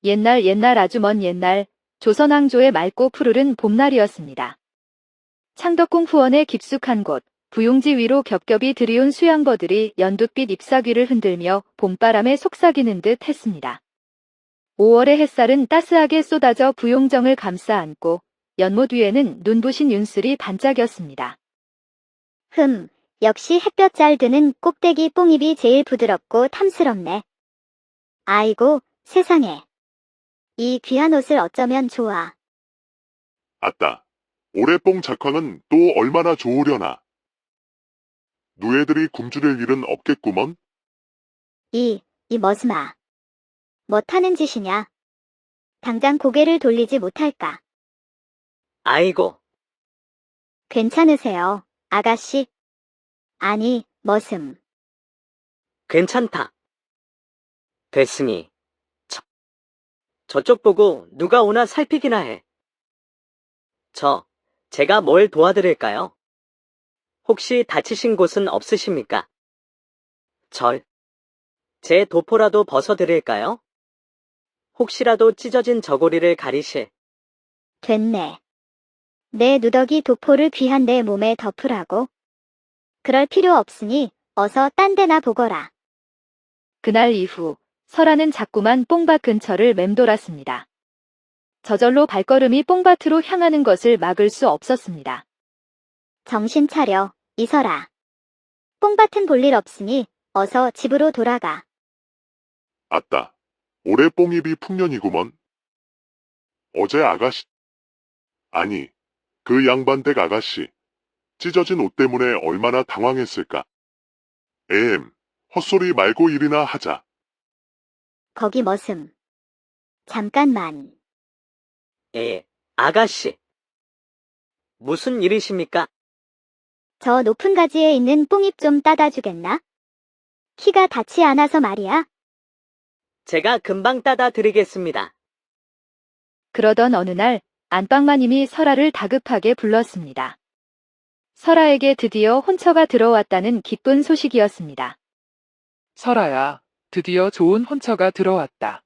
옛날 아주 먼 옛날 조선왕조의 맑고 푸르른 봄날이었습니다. 창덕궁 후원의 깊숙한 곳, 부용지 위로 겹겹이 들이운 수양버들이 연두빛 잎사귀를 흔들며 봄바람에 속삭이는 듯 했습니다. 5월의 햇살은 따스하게 쏟아져 부용정을 감싸 안고 연못 위에는 눈부신 윤슬이 반짝였습니다. 역시 햇볕 잘 드는 꼭대기 뽕잎이 제일 부드럽고 탐스럽네. 아이고, 세상에. 이 귀한 옷을 어쩌면 좋아. 아따, 올해 뽕 작황은 또 얼마나 좋으려나. 누에들이 굶주릴 일은 없겠구먼. 이 머스마. 뭐 타는 짓이냐? 당장 고개를 돌리지 못할까? 아이고, 괜찮으세요, 아가씨? 아니, 머슴. 괜찮다. 됐으니. 저쪽 보고 누가 오나 살피기나 해. 제가 뭘 도와드릴까요? 혹시 다치신 곳은 없으십니까? 제 도포라도 벗어드릴까요? 혹시라도 찢어진 저고리를 가리실. 됐네. 내 누더기 도포를 귀한 내 몸에 덮으라고? 그럴 필요 없으니 어서 딴 데나 보거라. 그날 이후 설아는 자꾸만 뽕밭 근처를 맴돌았습니다. 저절로 발걸음이 뽕밭으로 향하는 것을 막을 수 없었습니다. 정신 차려, 이설아. 뽕밭은 볼 일 없으니 어서 집으로 돌아가. 아따, 올해 뽕잎이 풍년이구먼. 어제 아가씨, 아니, 그 양반댁 아가씨, 찢어진 옷 때문에 얼마나 당황했을까. 헛소리 말고 일이나 하자. 거기 머슴. 잠깐만. 아가씨. 무슨 일이십니까? 저 높은 가지에 있는 뽕잎 좀 따다 주겠나? 키가 닿지 않아서 말이야. 제가 금방 따다 드리겠습니다. 그러던 어느 날 안방마님이 설아를 다급하게 불렀습니다. 설아에게 드디어 혼처가 들어왔다는 기쁜 소식이었습니다. 설아야, 드디어 좋은 혼처가 들어왔다.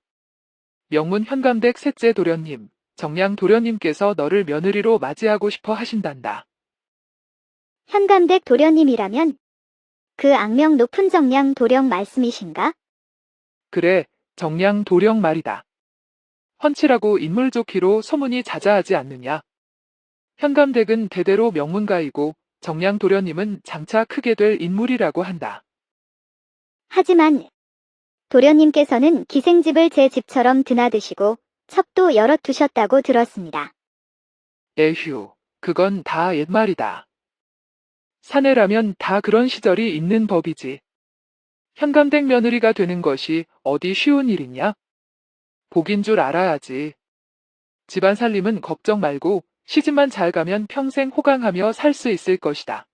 명문 현감댁 셋째 도련님, 정량 도련님께서 너를 며느리로 맞이하고 싶어 하신단다. 현감댁 도련님이라면 그 악명 높은 정량 도령 말씀이신가? 그래, 정량 도령 말이다. 훤칠하고 인물 좋기로 소문이 자자하지 않느냐. 현감댁은 대대로 명문가이고 정량 도련님은 장차 크게 될 인물이라고 한다. 하지만 도련님께서는 기생집을 제 집처럼 드나드시고 첩도 여럿 두셨다고 들었습니다. 에휴, 그건 다 옛말이다. 사내라면 다 그런 시절이 있는 법이지. 현감댁 며느리가 되는 것이 어디 쉬운 일이냐? 복인 줄 알아야지. 집안 살림은 걱정 말고 시집만 잘 가면 평생 호강하며 살 수 있을 것이다.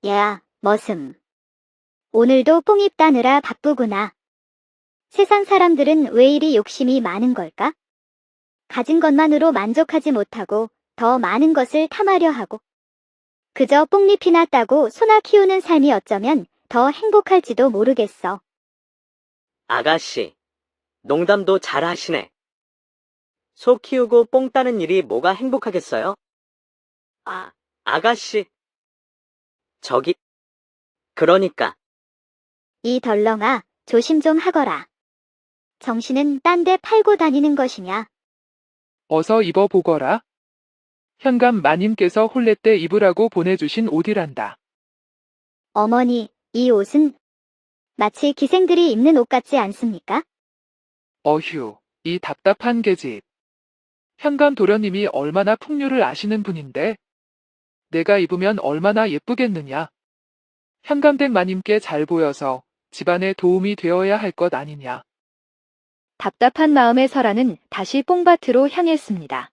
야, 머슴. 오늘도 뽕잎 따느라 바쁘구나. 세상 사람들은 왜 이리 욕심이 많은 걸까? 가진 것만으로 만족하지 못하고 더 많은 것을 탐하려 하고 그저 뽕잎이나 따고 소나 키우는 삶이 어쩌면 더 행복할지도 모르겠어. 아가씨, 농담도 잘 하시네. 소 키우고 뽕 따는 일이 뭐가 행복하겠어요? 아가씨. 그러니까. 이 덜렁아, 조심 좀 하거라. 정신은 딴 데 팔고 다니는 것이냐? 어서 입어보거라. 현감 마님께서 혼례 때 입으라고 보내주신 옷이란다. 어머니, 이 옷은 마치 기생들이 입는 옷 같지 않습니까? 어휴, 이 답답한 계집. 현감 도련님이 얼마나 풍류를 아시는 분인데 내가 입으면 얼마나 예쁘겠느냐. 현감댁 마님께 잘 보여서 집안에 도움이 되어야 할 것 아니냐. 답답한 마음의 설아는 다시 뽕밭으로 향했습니다.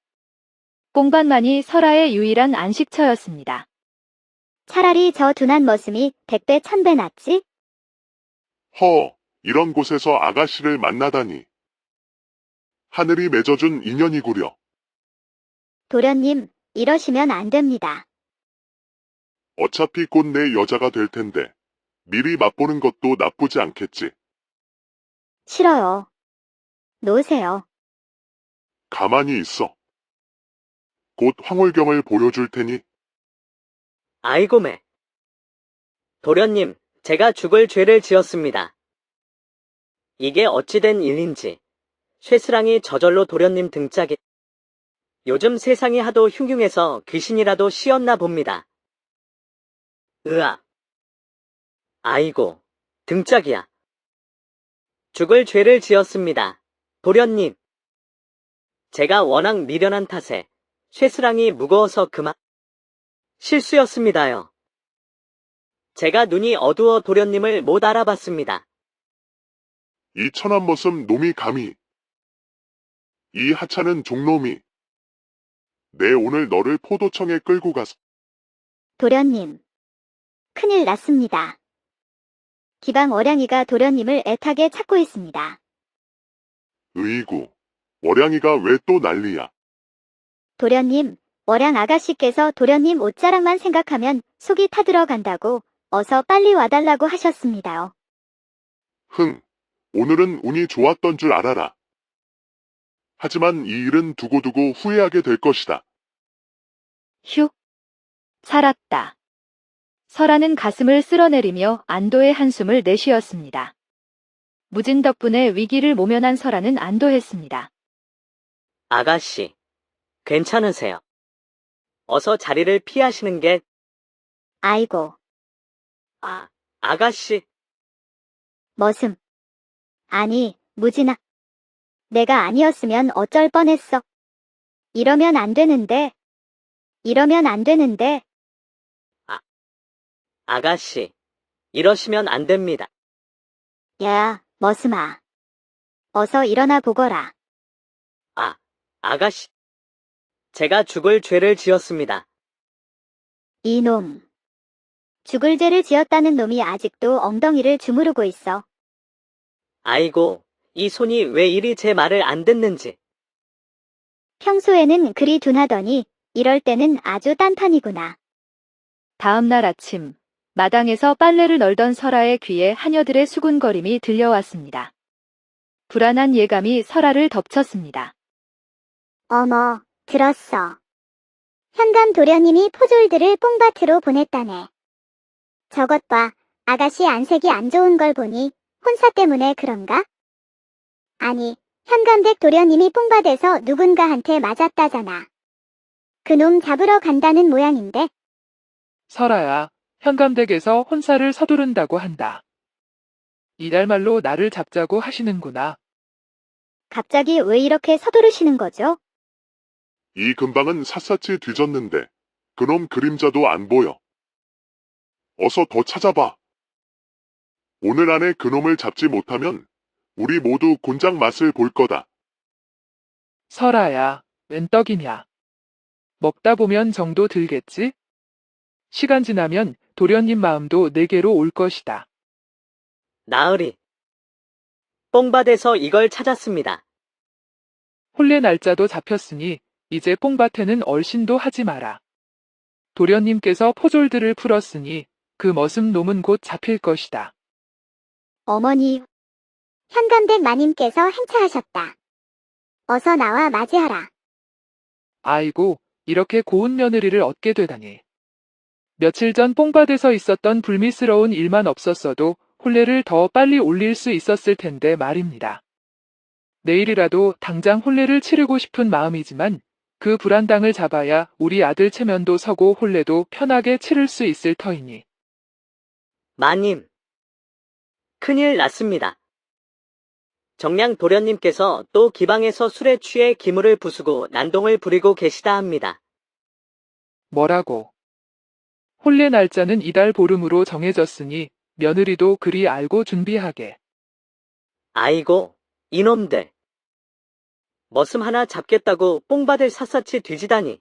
뽕밭만이 설아의 유일한 안식처였습니다. 차라리 저 둔한 머슴이 100배 1000배 낫지? 이런 곳에서 아가씨를 만나다니. 하늘이 맺어준 인연이구려. 도련님, 이러시면 안 됩니다. 어차피 곧 내 여자가 될 텐데 미리 맛보는 것도 나쁘지 않겠지. 싫어요. 놓으세요. 가만히 있어. 곧 황홀경을 보여줄 테니 아이고 매. 도련님, 제가 죽을 죄를 지었습니다. 이게 어찌된 일인지. 쇠스랑이 저절로 도련님 등짝에. 요즘 세상이 하도 흉흉해서 귀신이라도 씌었나 봅니다. 으아. 아이고, 등짝이야. 죽을 죄를 지었습니다. 도련님. 제가 워낙 미련한 탓에 쇠스랑이 무거워서 그만. 실수였습니다요. 제가 눈이 어두워 도련님을 못 알아봤습니다. 이 천한 머슴 놈이 감히. 이 하찮은 종놈이. 내 오늘 너를 포도청에 끌고 가서 도련님. 큰일 났습니다. 기방 어량이가 도련님을 애타게 찾고 있습니다. 으이구. 월양이가 왜 또 난리야. 도련님, 어량 아가씨께서 도련님 옷자락만 생각하면 속이 타들어간다고 어서 빨리 와달라고 하셨습니다요. 흥. 오늘은 운이 좋았던 줄 알아라. 하지만 이 일은 두고두고 후회하게 될 것이다. 휴. 살았다. 설아는 가슴을 쓸어내리며 안도의 한숨을 내쉬었습니다. 무진 덕분에 위기를 모면한 설아는 안도했습니다. 아가씨, 괜찮으세요? 어서 자리를 피하시는 게. 아이고, 아가씨. 머슴. 아니, 무진아. 내가 아니었으면 어쩔 뻔했어. 이러면 안 되는데. 이러면 안 되는데. 아가씨, 이러시면 안 됩니다. 야, 머슴아. 어서 일어나 보거라. 아가씨. 제가 죽을 죄를 지었습니다. 이놈. 죽을 죄를 지었다는 놈이 아직도 엉덩이를 주무르고 있어. 아이고, 이 손이 왜 이리 제 말을 안 듣는지. 평소에는 그리 둔하더니 이럴 때는 아주 딴판이구나. 다음 날 아침, 마당에서 빨래를 널던 설아의 귀에 하녀들의 수군거림이 들려왔습니다. 불안한 예감이 설아를 덮쳤습니다. 어머, 들었어. 현감 도련님이 포졸들을 뽕밭으로 보냈다네. 저것 봐, 아가씨 안색이 안 좋은 걸 보니 혼사 때문에 그런가? 아니, 현감댁 도련님이 뽕밭에서 누군가한테 맞았다잖아. 그놈 잡으러 간다는 모양인데. 설아야, 현감댁에서 혼사를 서두른다고 한다. 이달 말로 나를 잡자고 하시는구나. 갑자기 왜 이렇게 서두르시는 거죠? 이 근방은 샅샅이 뒤졌는데 그놈 그림자도 안 보여. 어서 더 찾아봐. 오늘 안에 그놈을 잡지 못하면 우리 모두 곤장 맛을 볼 거다. 설아야, 웬 떡이냐. 먹다 보면 정도 들겠지? 시간 지나면 도련님 마음도 내게로 올 것이다. 나으리. 뽕밭에서 이걸 찾았습니다. 혼례 날짜도 잡혔으니 이제 뽕밭에는 얼씬도 하지 마라. 도련님께서 포졸들을 풀었으니 그 머슴 놈은 곧 잡힐 것이다. 어머니, 현감댁 마님께서 행차하셨다. 어서 나와 맞이하라. 아이고, 이렇게 고운 며느리를 얻게 되다니. 며칠 전 뽕밭에서 있었던 불미스러운 일만 없었어도 혼례를 더 빨리 올릴 수 있었을 텐데 말입니다. 내일이라도 당장 혼례를 치르고 싶은 마음이지만 그 불안당을 잡아야 우리 아들 체면도 서고 혼례도 편하게 치를 수 있을 터이니. 마님. 큰일 났습니다. 정량 도련님께서 또 기방에서 술에 취해 기물을 부수고 난동을 부리고 계시다 합니다. 뭐라고? 혼례 날짜는 이달 보름으로 정해졌으니 며느리도 그리 알고 준비하게. 아이고, 이놈들. 머슴 하나 잡겠다고 뽕밭을 샅샅이 뒤지다니.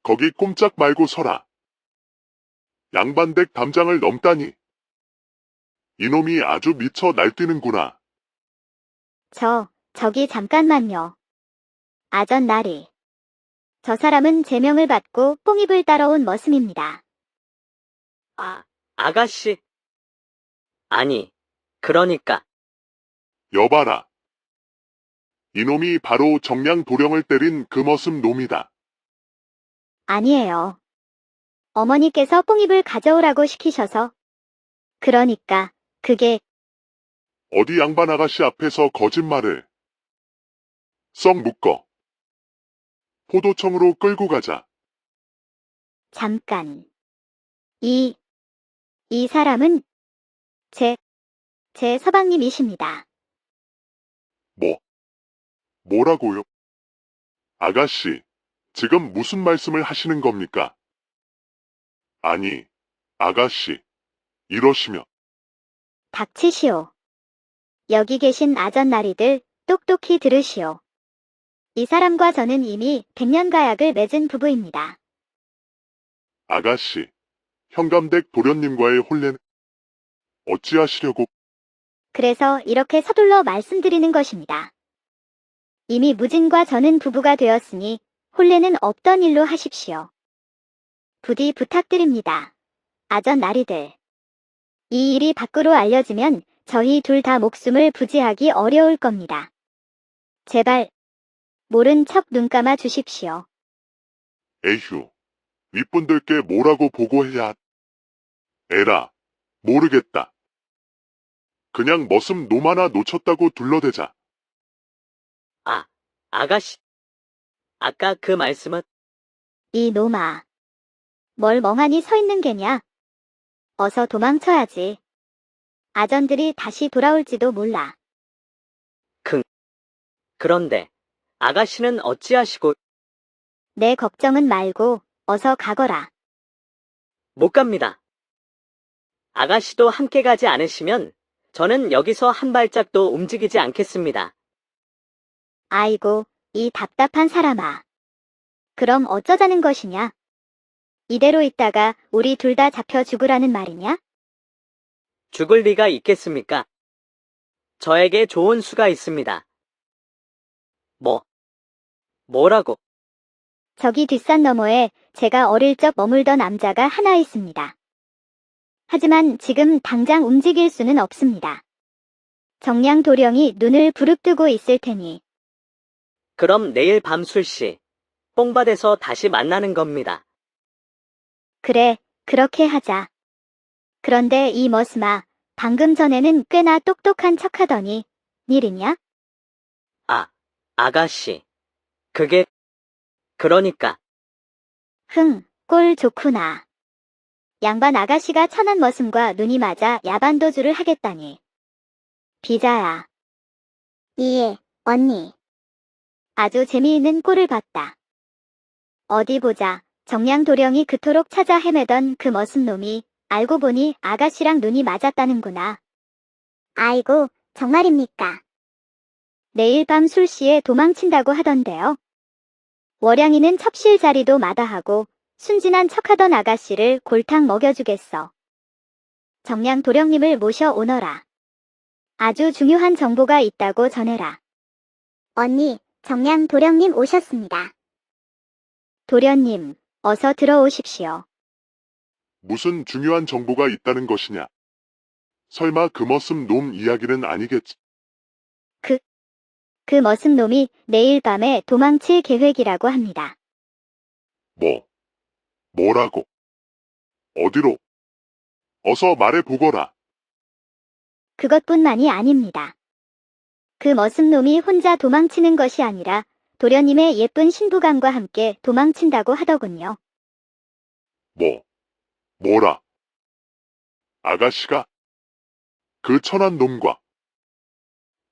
거기 꼼짝 말고 서라. 양반댁 담장을 넘다니. 이놈이 아주 미쳐 날뛰는구나. 저기 잠깐만요. 아전 나리. 저 사람은 제명을 받고 뽕입을 따라온 머슴입니다. 아가씨. 아니, 그러니까. 여봐라. 이놈이 바로 정량 도령을 때린 금어슴 놈이다. 아니에요. 어머니께서 뽕잎을 가져오라고 시키셔서. 그러니까 그게 어디 양반 아가씨 앞에서 거짓말을. 썩 묶어. 포도청으로 끌고 가자. 잠깐. 이 사람은 제 서방님이십니다. 뭐라고요? 아가씨, 지금 무슨 말씀을 하시는 겁니까? 아니, 아가씨, 이러시면 닥치시오. 여기 계신 아전나리들 똑똑히 들으시오. 이 사람과 저는 이미 100년 가약을 맺은 부부입니다. 아가씨, 현감댁 도련님과의 혼례는 어찌하시려고? 그래서 이렇게 서둘러 말씀드리는 것입니다. 이미 무진과 저는 부부가 되었으니 혼례는 없던 일로 하십시오. 부디 부탁드립니다. 아전나리들. 이 일이 밖으로 알려지면 저희 둘 다 목숨을 부지하기 어려울 겁니다. 제발 모른 척 눈 감아 주십시오. 에휴, 윗분들께 뭐라고 보고해야. 에라, 모르겠다. 그냥 머슴 놈 하나 놓쳤다고 둘러대자. 아가씨. 아까 그 말씀은 이 놈아. 뭘 멍하니 서 있는 게냐? 어서 도망쳐야지. 아전들이 다시 돌아올지도 몰라. 그런데 아가씨는 어찌하시고 내 걱정은 말고 어서 가거라. 못 갑니다. 아가씨도 함께 가지 않으시면 저는 여기서 한 발짝도 움직이지 않겠습니다. 아이고, 이 답답한 사람아. 그럼 어쩌자는 것이냐? 이대로 있다가 우리 둘 다 잡혀 죽으라는 말이냐? 죽을 리가 있겠습니까? 저에게 좋은 수가 있습니다. 뭐라고? 저기 뒷산 너머에 제가 어릴 적 머물던 남자가 하나 있습니다. 하지만 지금 당장 움직일 수는 없습니다. 정량 도령이 눈을 부릅뜨고 있을 테니. 그럼 내일 밤 술시 뽕밭에서 다시 만나는 겁니다. 그래, 그렇게 하자. 그런데 이 머스마, 방금 전에는 꽤나 똑똑한 척하더니 일이냐? 아가씨. 그게 그러니까 꼴 좋구나. 양반 아가씨가 천한 머슴과 눈이 맞아 야반도주를 하겠다니. 비자야. 예, 언니. 아주 재미있는 꼴을 봤다. 어디 보자. 정량 도령이 그토록 찾아 헤매던 그 머슴 놈이 알고 보니 아가씨랑 눈이 맞았다는구나. 아이고, 정말입니까? 내일 밤 술시에 도망친다고 하던데요. 월양이는 첩실 자리도 마다하고 순진한 척하던 아가씨를 골탕 먹여주겠어. 정량 도령님을 모셔오너라. 아주 중요한 정보가 있다고 전해라. 언니, 정량 도령님 오셨습니다. 도련님, 어서 들어오십시오. 무슨 중요한 정보가 있다는 것이냐? 설마 그 머슴 놈 이야기는 아니겠지? 그 머슴 놈이 내일 밤에 도망칠 계획이라고 합니다. 뭐라고? 어디로? 어서 말해보거라. 그것뿐만이 아닙니다. 그 머슴 놈이 혼자 도망치는 것이 아니라 도련님의 예쁜 신부감과 함께 도망친다고 하더군요. 뭐라? 아가씨가? 그 천한 놈과?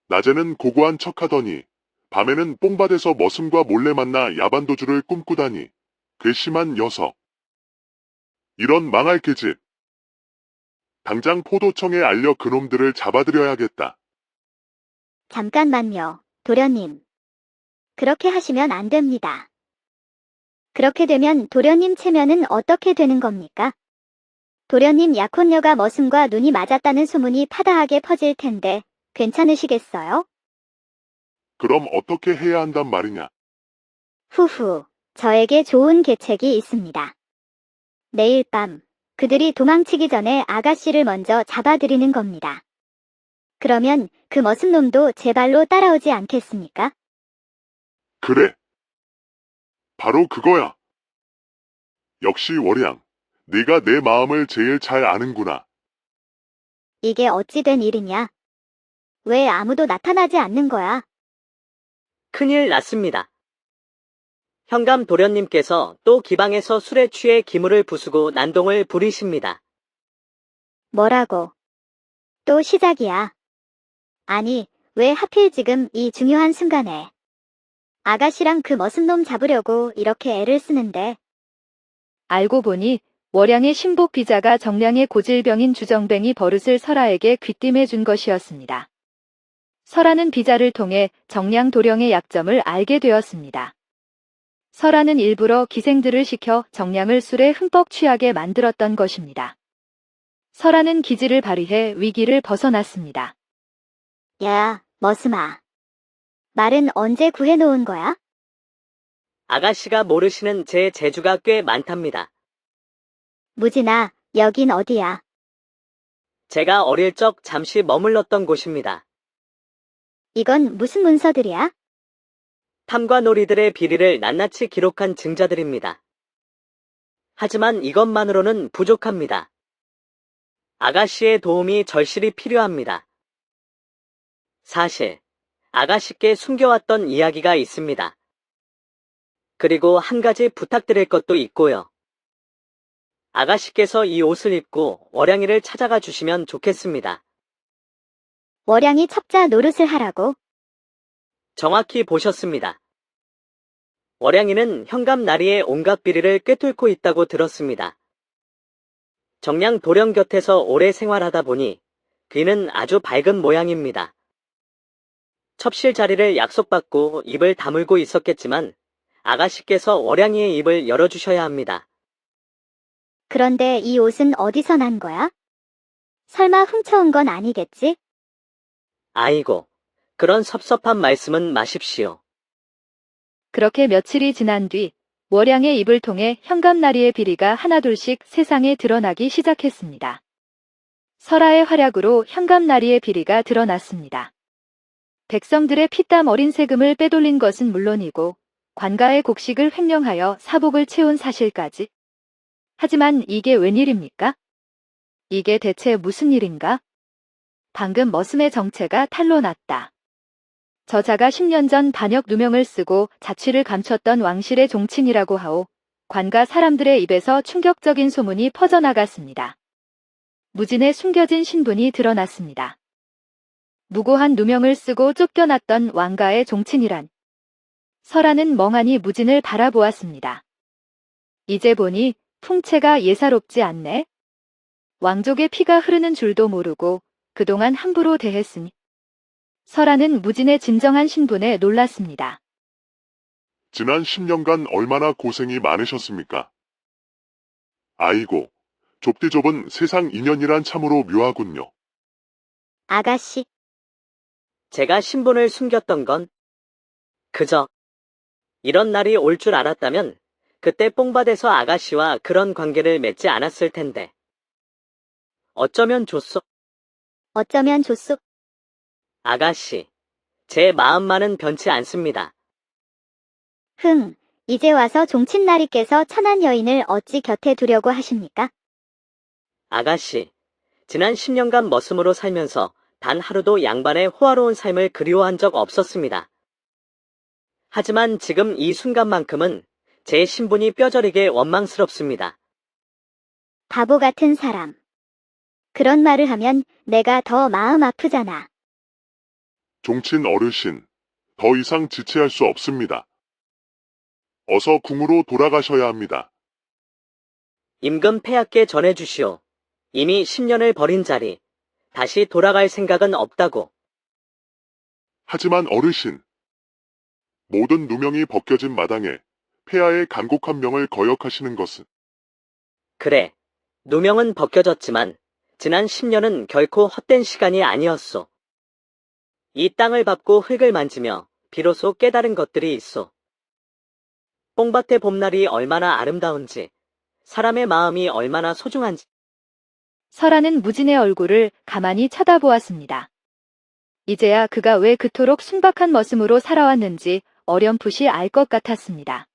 낮에는 고고한 척하더니 밤에는 뽕밭에서 머슴과 몰래 만나 야반도주를 꿈꾸다니 괘씸한 녀석. 이런 망할 계집. 당장 포도청에 알려 그놈들을 잡아들여야겠다. 잠깐만요, 도련님. 그렇게 하시면 안 됩니다. 그렇게 되면 도련님 체면은 어떻게 되는 겁니까? 도련님 약혼녀가 머슴과 눈이 맞았다는 소문이 파다하게 퍼질 텐데 괜찮으시겠어요? 그럼 어떻게 해야 한단 말이냐? 후후, 저에게 좋은 계책이 있습니다. 내일 밤 그들이 도망치기 전에 아가씨를 먼저 잡아들이는 겁니다. 그러면 그 머슴놈도 제 발로 따라오지 않겠습니까? 그래. 바로 그거야. 역시 월양. 네가 내 마음을 제일 잘 아는구나. 이게 어찌 된 일이냐? 왜 아무도 나타나지 않는 거야? 큰일 났습니다. 현감 도련님께서 또 기방에서 술에 취해 기물을 부수고 난동을 부리십니다. 뭐라고? 또 시작이야. 아니, 왜 하필 지금 이 중요한 순간에 아가씨랑 그 머슴 놈 잡으려고 이렇게 애를 쓰는데. 알고 보니 월양의 신복 비자가 정량의 고질병인 주정뱅이 버릇을 설아에게 귀띔해 준 것이었습니다. 설아는 비자를 통해 정량 도령의 약점을 알게 되었습니다. 설아는 일부러 기생들을 시켜 정량을 술에 흠뻑 취하게 만들었던 것입니다. 설아는 기지를 발휘해 위기를 벗어났습니다. 야, 머슴아. 말은 언제 구해놓은 거야? 아가씨가 모르시는 제 재주가 꽤 많답니다. 무진아, 여긴 어디야? 제가 어릴 적 잠시 머물렀던 곳입니다. 이건 무슨 문서들이야? 탐관오리들의 비리를 낱낱이 기록한 증자들입니다. 하지만 이것만으로는 부족합니다. 아가씨의 도움이 절실히 필요합니다. 사실 아가씨께 숨겨왔던 이야기가 있습니다. 그리고 한 가지 부탁드릴 것도 있고요. 아가씨께서 이 옷을 입고 월양이를 찾아가 주시면 좋겠습니다. 월양이 첩자 노릇을 하라고? 정확히 보셨습니다. 월양이는 현감 나리의 온갖 비리를 꿰뚫고 있다고 들었습니다. 정량 도령 곁에서 오래 생활하다 보니 귀는 아주 밝은 모양입니다. 첩실 자리를 약속받고 입을 다물고 있었겠지만 아가씨께서 월양이의 입을 열어주셔야 합니다. 그런데 이 옷은 어디서 난 거야? 설마 훔쳐온 건 아니겠지? 아이고, 그런 섭섭한 말씀은 마십시오. 그렇게 며칠이 지난 뒤 월양의 입을 통해 현감나리의 비리가 하나둘씩 세상에 드러나기 시작했습니다. 설아의 활약으로 현감나리의 비리가 드러났습니다. 백성들의 피땀 어린 세금을 빼돌린 것은 물론이고 관가의 곡식을 횡령하여 사복을 채운 사실까지. 하지만 이게 웬일입니까? 이게 대체 무슨 일인가? 방금 머슴의 정체가 탄로났다. 저자가 10년 전 반역 누명을 쓰고 자취를 감췄던 왕실의 종친이라고 하오. 관가 사람들의 입에서 충격적인 소문이 퍼져나갔습니다. 무진의 숨겨진 신분이 드러났습니다. 무고한 누명을 쓰고 쫓겨났던 왕가의 종친이란. 설아는 멍하니 무진을 바라보았습니다. 이제 보니 풍채가 예사롭지 않네. 왕족의 피가 흐르는 줄도 모르고 그동안 함부로 대했으니. 설아는 무진의 진정한 신분에 놀랐습니다. 지난 10년간 얼마나 고생이 많으셨습니까? 아이고, 좁디 좁은 세상 인연이란 참으로 묘하군요. 아가씨, 제가 신분을 숨겼던 건 그저 이런 날이 올 줄 알았다면 그때 뽕밭에서 아가씨와 그런 관계를 맺지 않았을 텐데. 어쩌면 좋소. 어쩌면 좋소. 아가씨, 제 마음만은 변치 않습니다. 이제 와서 종친나리께서 천한 여인을 어찌 곁에 두려고 하십니까? 아가씨, 지난 10년간 머슴으로 살면서 단 하루도 양반의 호화로운 삶을 그리워한 적 없었습니다. 하지만 지금 이 순간만큼은 제 신분이 뼈저리게 원망스럽습니다. 바보 같은 사람. 그런 말을 하면 내가 더 마음 아프잖아. 종친 어르신, 더 이상 지체할 수 없습니다. 어서 궁으로 돌아가셔야 합니다. 임금 폐하께 전해주시오. 이미 10년을 버린 자리, 다시 돌아갈 생각은 없다고. 하지만 어르신, 모든 누명이 벗겨진 마당에 폐하의 간곡한 명을 거역하시는 것은 그래, 누명은 벗겨졌지만 지난 10년은 결코 헛된 시간이 아니었소. 이 땅을 밟고 흙을 만지며 비로소 깨달은 것들이 있소. 뽕밭의 봄날이 얼마나 아름다운지, 사람의 마음이 얼마나 소중한지. 설아는 무진의 얼굴을 가만히 쳐다보았습니다. 이제야 그가 왜 그토록 순박한 머슴으로 살아왔는지 어렴풋이 알 것 같았습니다.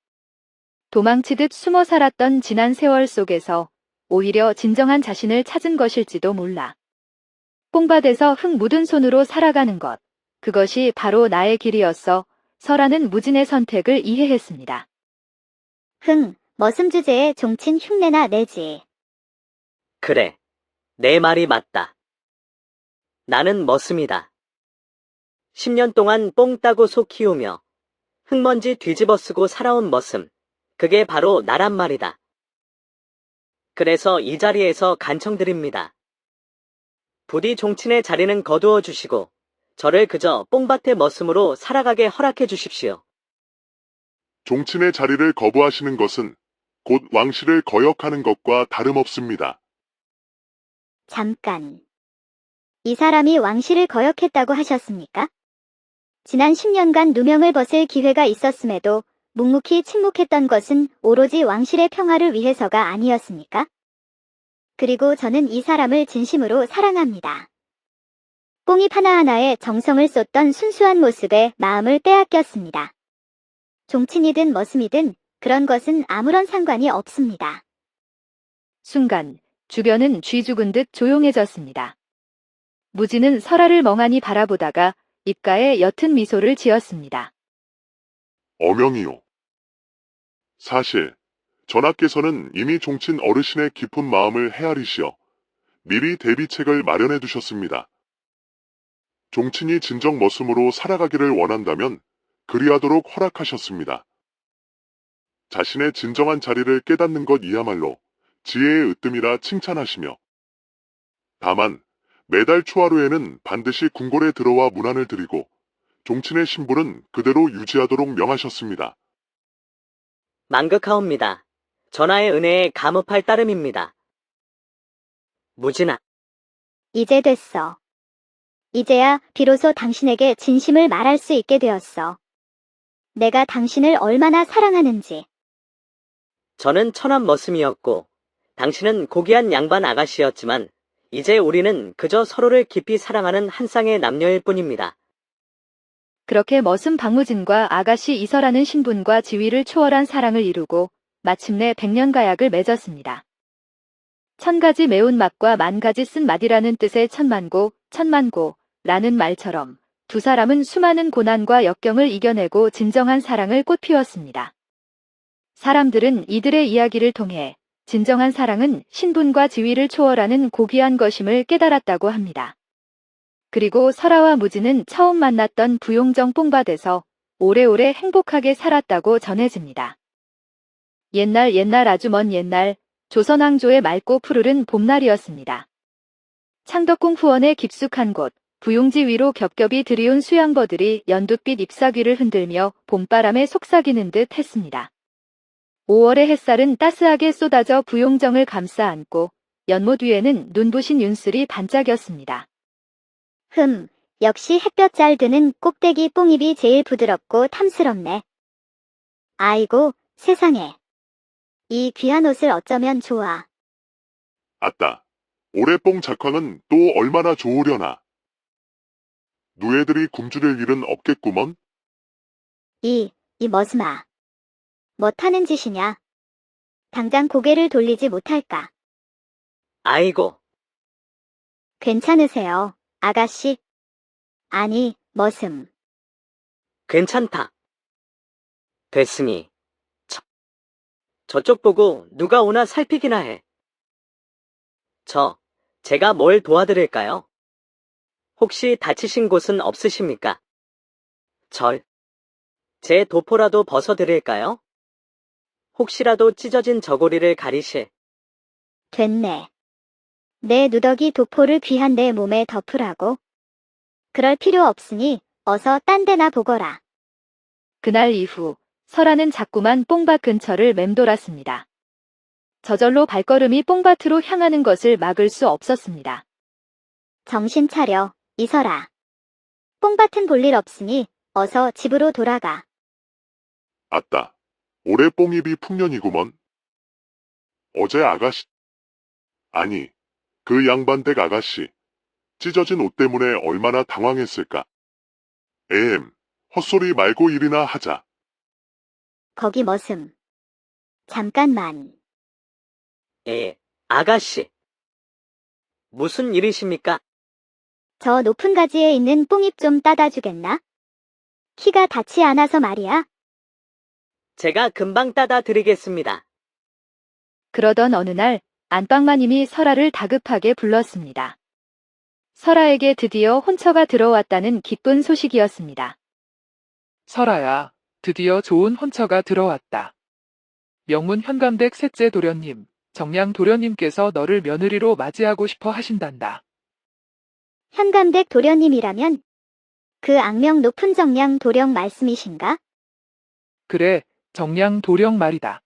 도망치듯 숨어 살았던 지난 세월 속에서 오히려 진정한 자신을 찾은 것일지도 몰라. 뽕밭에서 흙 묻은 손으로 살아가는 것, 그것이 바로 나의 길이었어. 설아는 무진의 선택을 이해했습니다. 머슴 주제에 종친 흉내나 내지. 그래, 내 말이 맞다. 나는 머슴이다. 10년 동안 뽕 따고 소 키우며 흙먼지 뒤집어 쓰고 살아온 머슴. 그게 바로 나란 말이다. 그래서 이 자리에서 간청드립니다. 부디 종친의 자리는 거두어 주시고 저를 그저 뽕밭의 머슴으로 살아가게 허락해 주십시오. 종친의 자리를 거부하시는 것은 곧 왕실을 거역하는 것과 다름없습니다. 잠깐. 이 사람이 왕실을 거역했다고 하셨습니까? 지난 10년간 누명을 벗을 기회가 있었음에도 묵묵히 침묵했던 것은 오로지 왕실의 평화를 위해서가 아니었습니까? 그리고 저는 이 사람을 진심으로 사랑합니다. 뽕잎 하나하나에 정성을 쏟던 순수한 모습에 마음을 빼앗겼습니다. 종친이든 머슴이든 그런 것은 아무런 상관이 없습니다. 순간 주변은 쥐 죽은 듯 조용해졌습니다. 무진은 설아를 멍하니 바라보다가 입가에 옅은 미소를 지었습니다. 어명이요. 사실 전하께서는 이미 종친 어르신의 깊은 마음을 헤아리시어 미리 대비책을 마련해 두셨습니다. 종친이 진정 머슴으로 살아가기를 원한다면 그리하도록 허락하셨습니다. 자신의 진정한 자리를 깨닫는 것이야말로 지혜의 으뜸이라 칭찬하시며 다만 매달 초하루에는 반드시 궁궐에 들어와 문안을 드리고 종친의 신분은 그대로 유지하도록 명하셨습니다. 만극하옵니다. 전하의 은혜에 감업할 따름입니다. 무진아, 이제 됐어. 이제야 비로소 당신에게 진심을 말할 수 있게 되었어. 내가 당신을 얼마나 사랑하는지. 저는 천한 머슴이었고 당신은 고귀한 양반 아가씨였지만 이제 우리는 그저 서로를 깊이 사랑하는 한 쌍의 남녀일 뿐입니다. 그렇게 머슴 박무진과 아가씨 이설하는 신분과 지위를 초월한 사랑을 이루고 마침내 백년가약을 맺었습니다. 천가지 매운맛과 만가지 쓴맛이라는 뜻의 천만고라는 말처럼 두 사람은 수많은 고난과 역경을 이겨내고 진정한 사랑을 꽃피웠습니다. 사람들은 이들의 이야기를 통해 진정한 사랑은 신분과 지위를 초월하는 고귀한 것임을 깨달았다고 합니다. 그리고 설아와 무진은 처음 만났던 부용정 뽕밭에서 오래오래 행복하게 살았다고 전해집니다. 옛날 아주 먼 옛날 조선왕조의 맑고 푸르른 봄날이었습니다. 창덕궁 후원의 깊숙한 곳 부용지 위로 겹겹이 들이운 수양버들이 연두빛 잎사귀를 흔들며 봄바람에 속삭이는 듯 했습니다. 5월의 햇살은 따스하게 쏟아져 부용정을 감싸 안고 연못 위에는 눈부신 윤슬이 반짝였습니다. 역시 햇볕 잘 드는 꼭대기 뽕잎이 제일 부드럽고 탐스럽네. 아이고, 세상에. 이 귀한 옷을 어쩌면 좋아. 아따, 올해 뽕 작황은 또 얼마나 좋으려나. 누에들이 굶주릴 일은 없겠구먼. 이 머슴아. 뭐 타는 짓이냐? 당장 고개를 돌리지 못할까? 아이고, 괜찮으세요, 아가씨? 아니, 머슴. 괜찮다. 됐으니 저쪽 보고 누가 오나 살피기나 해. 제가 뭘 도와드릴까요? 혹시 다치신 곳은 없으십니까? 제 도포라도 벗어드릴까요? 혹시라도 찢어진 저고리를 가리실. 됐네. 내 누더기 도포를 귀한 내 몸에 덮으라고? 그럴 필요 없으니 어서 딴 데나 보거라. 그날 이후 설아는 자꾸만 뽕밭 근처를 맴돌았습니다. 저절로 발걸음이 뽕밭으로 향하는 것을 막을 수 없었습니다. 정신 차려, 이설아. 뽕밭은 볼 일 없으니 어서 집으로 돌아가. 아따, 올해 뽕잎이 풍년이구먼. 어제 아가씨, 아니, 그 양반댁 아가씨, 찢어진 옷 때문에 얼마나 당황했을까. 헛소리 말고 일이나 하자. 거기 머슴. 잠깐만. 예, 아가씨. 무슨 일이십니까? 저 높은 가지에 있는 뽕잎 좀 따다 주겠나? 키가 닿지 않아서 말이야. 제가 금방 따다 드리겠습니다. 그러던 어느 날 안방마님이 설아를 다급하게 불렀습니다. 설아에게 드디어 혼처가 들어왔다는 기쁜 소식이었습니다. 설아야, 드디어 좋은 혼처가 들어왔다. 명문 현감댁 셋째 도련님, 정량 도련님께서 너를 며느리로 맞이하고 싶어 하신단다. 현감댁 도련님이라면 그 악명 높은 정량 도령 말씀이신가? 그래, 정량 도령 말이다.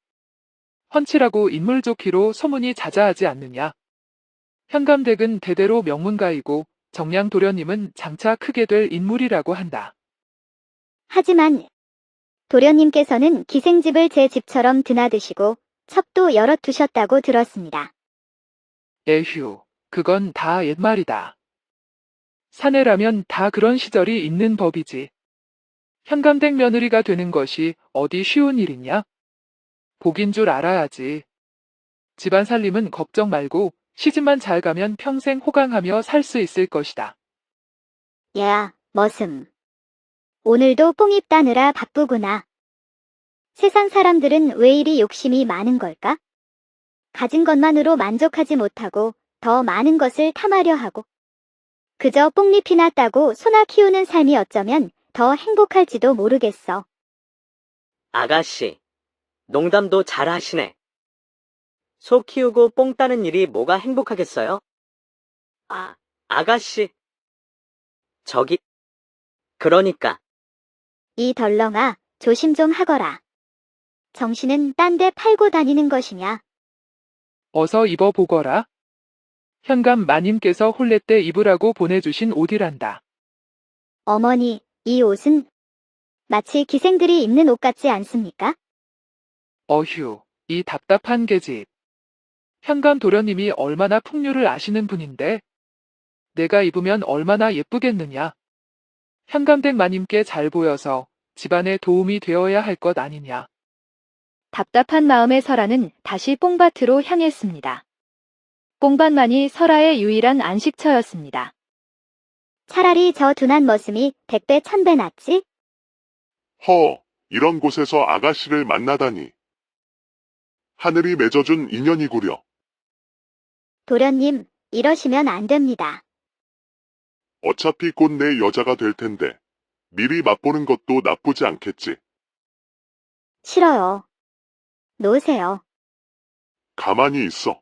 훤칠하고 인물 좋기로 소문이 자자하지 않느냐. 현감댁은 대대로 명문가이고 정량 도련님은 장차 크게 될 인물이라고 한다. 하지만 도련님께서는 기생집을 제 집처럼 드나드시고 첩도 여럿 두셨다고 들었습니다. 에휴, 그건 다 옛말이다. 사내라면 다 그런 시절이 있는 법이지. 현감댁 며느리가 되는 것이 어디 쉬운 일이냐? 복인 줄 알아야지. 집안 살림은 걱정 말고 시집만 잘 가면 평생 호강하며 살 수 있을 것이다. 야, 머슴. 오늘도 뽕잎 따느라 바쁘구나. 세상 사람들은 왜 이리 욕심이 많은 걸까? 가진 것만으로 만족하지 못하고 더 많은 것을 탐하려 하고 그저 뽕잎이나 따고 소나 키우는 삶이 어쩌면 더 행복할지도 모르겠어. 아가씨, 농담도 잘 하시네. 소 키우고 뽕 따는 일이 뭐가 행복하겠어요? 아가씨. 저기, 그러니까, 이 덜렁아, 조심 좀 하거라. 정신은 딴 데 팔고 다니는 것이냐? 어서 입어보거라. 현감 마님께서 혼례 때 입으라고 보내주신 옷이란다. 어머니, 이 옷은 마치 기생들이 입는 옷 같지 않습니까? 어휴, 이 답답한 계집. 현감 도련님이 얼마나 풍류를 아시는 분인데 내가 입으면 얼마나 예쁘겠느냐. 현감댁 마님께 잘 보여서 집안에 도움이 되어야 할 것 아니냐. 답답한 마음의 설아는 다시 뽕밭으로 향했습니다. 뽕밭만이 설아의 유일한 안식처였습니다. 차라리 저 둔한 머슴이 100배 1000배 낫지? 이런 곳에서 아가씨를 만나다니. 하늘이 맺어준 인연이구려. 도련님, 이러시면 안 됩니다. 어차피 곧 내 여자가 될 텐데 미리 맛보는 것도 나쁘지 않겠지. 싫어요. 놓으세요. 가만히 있어.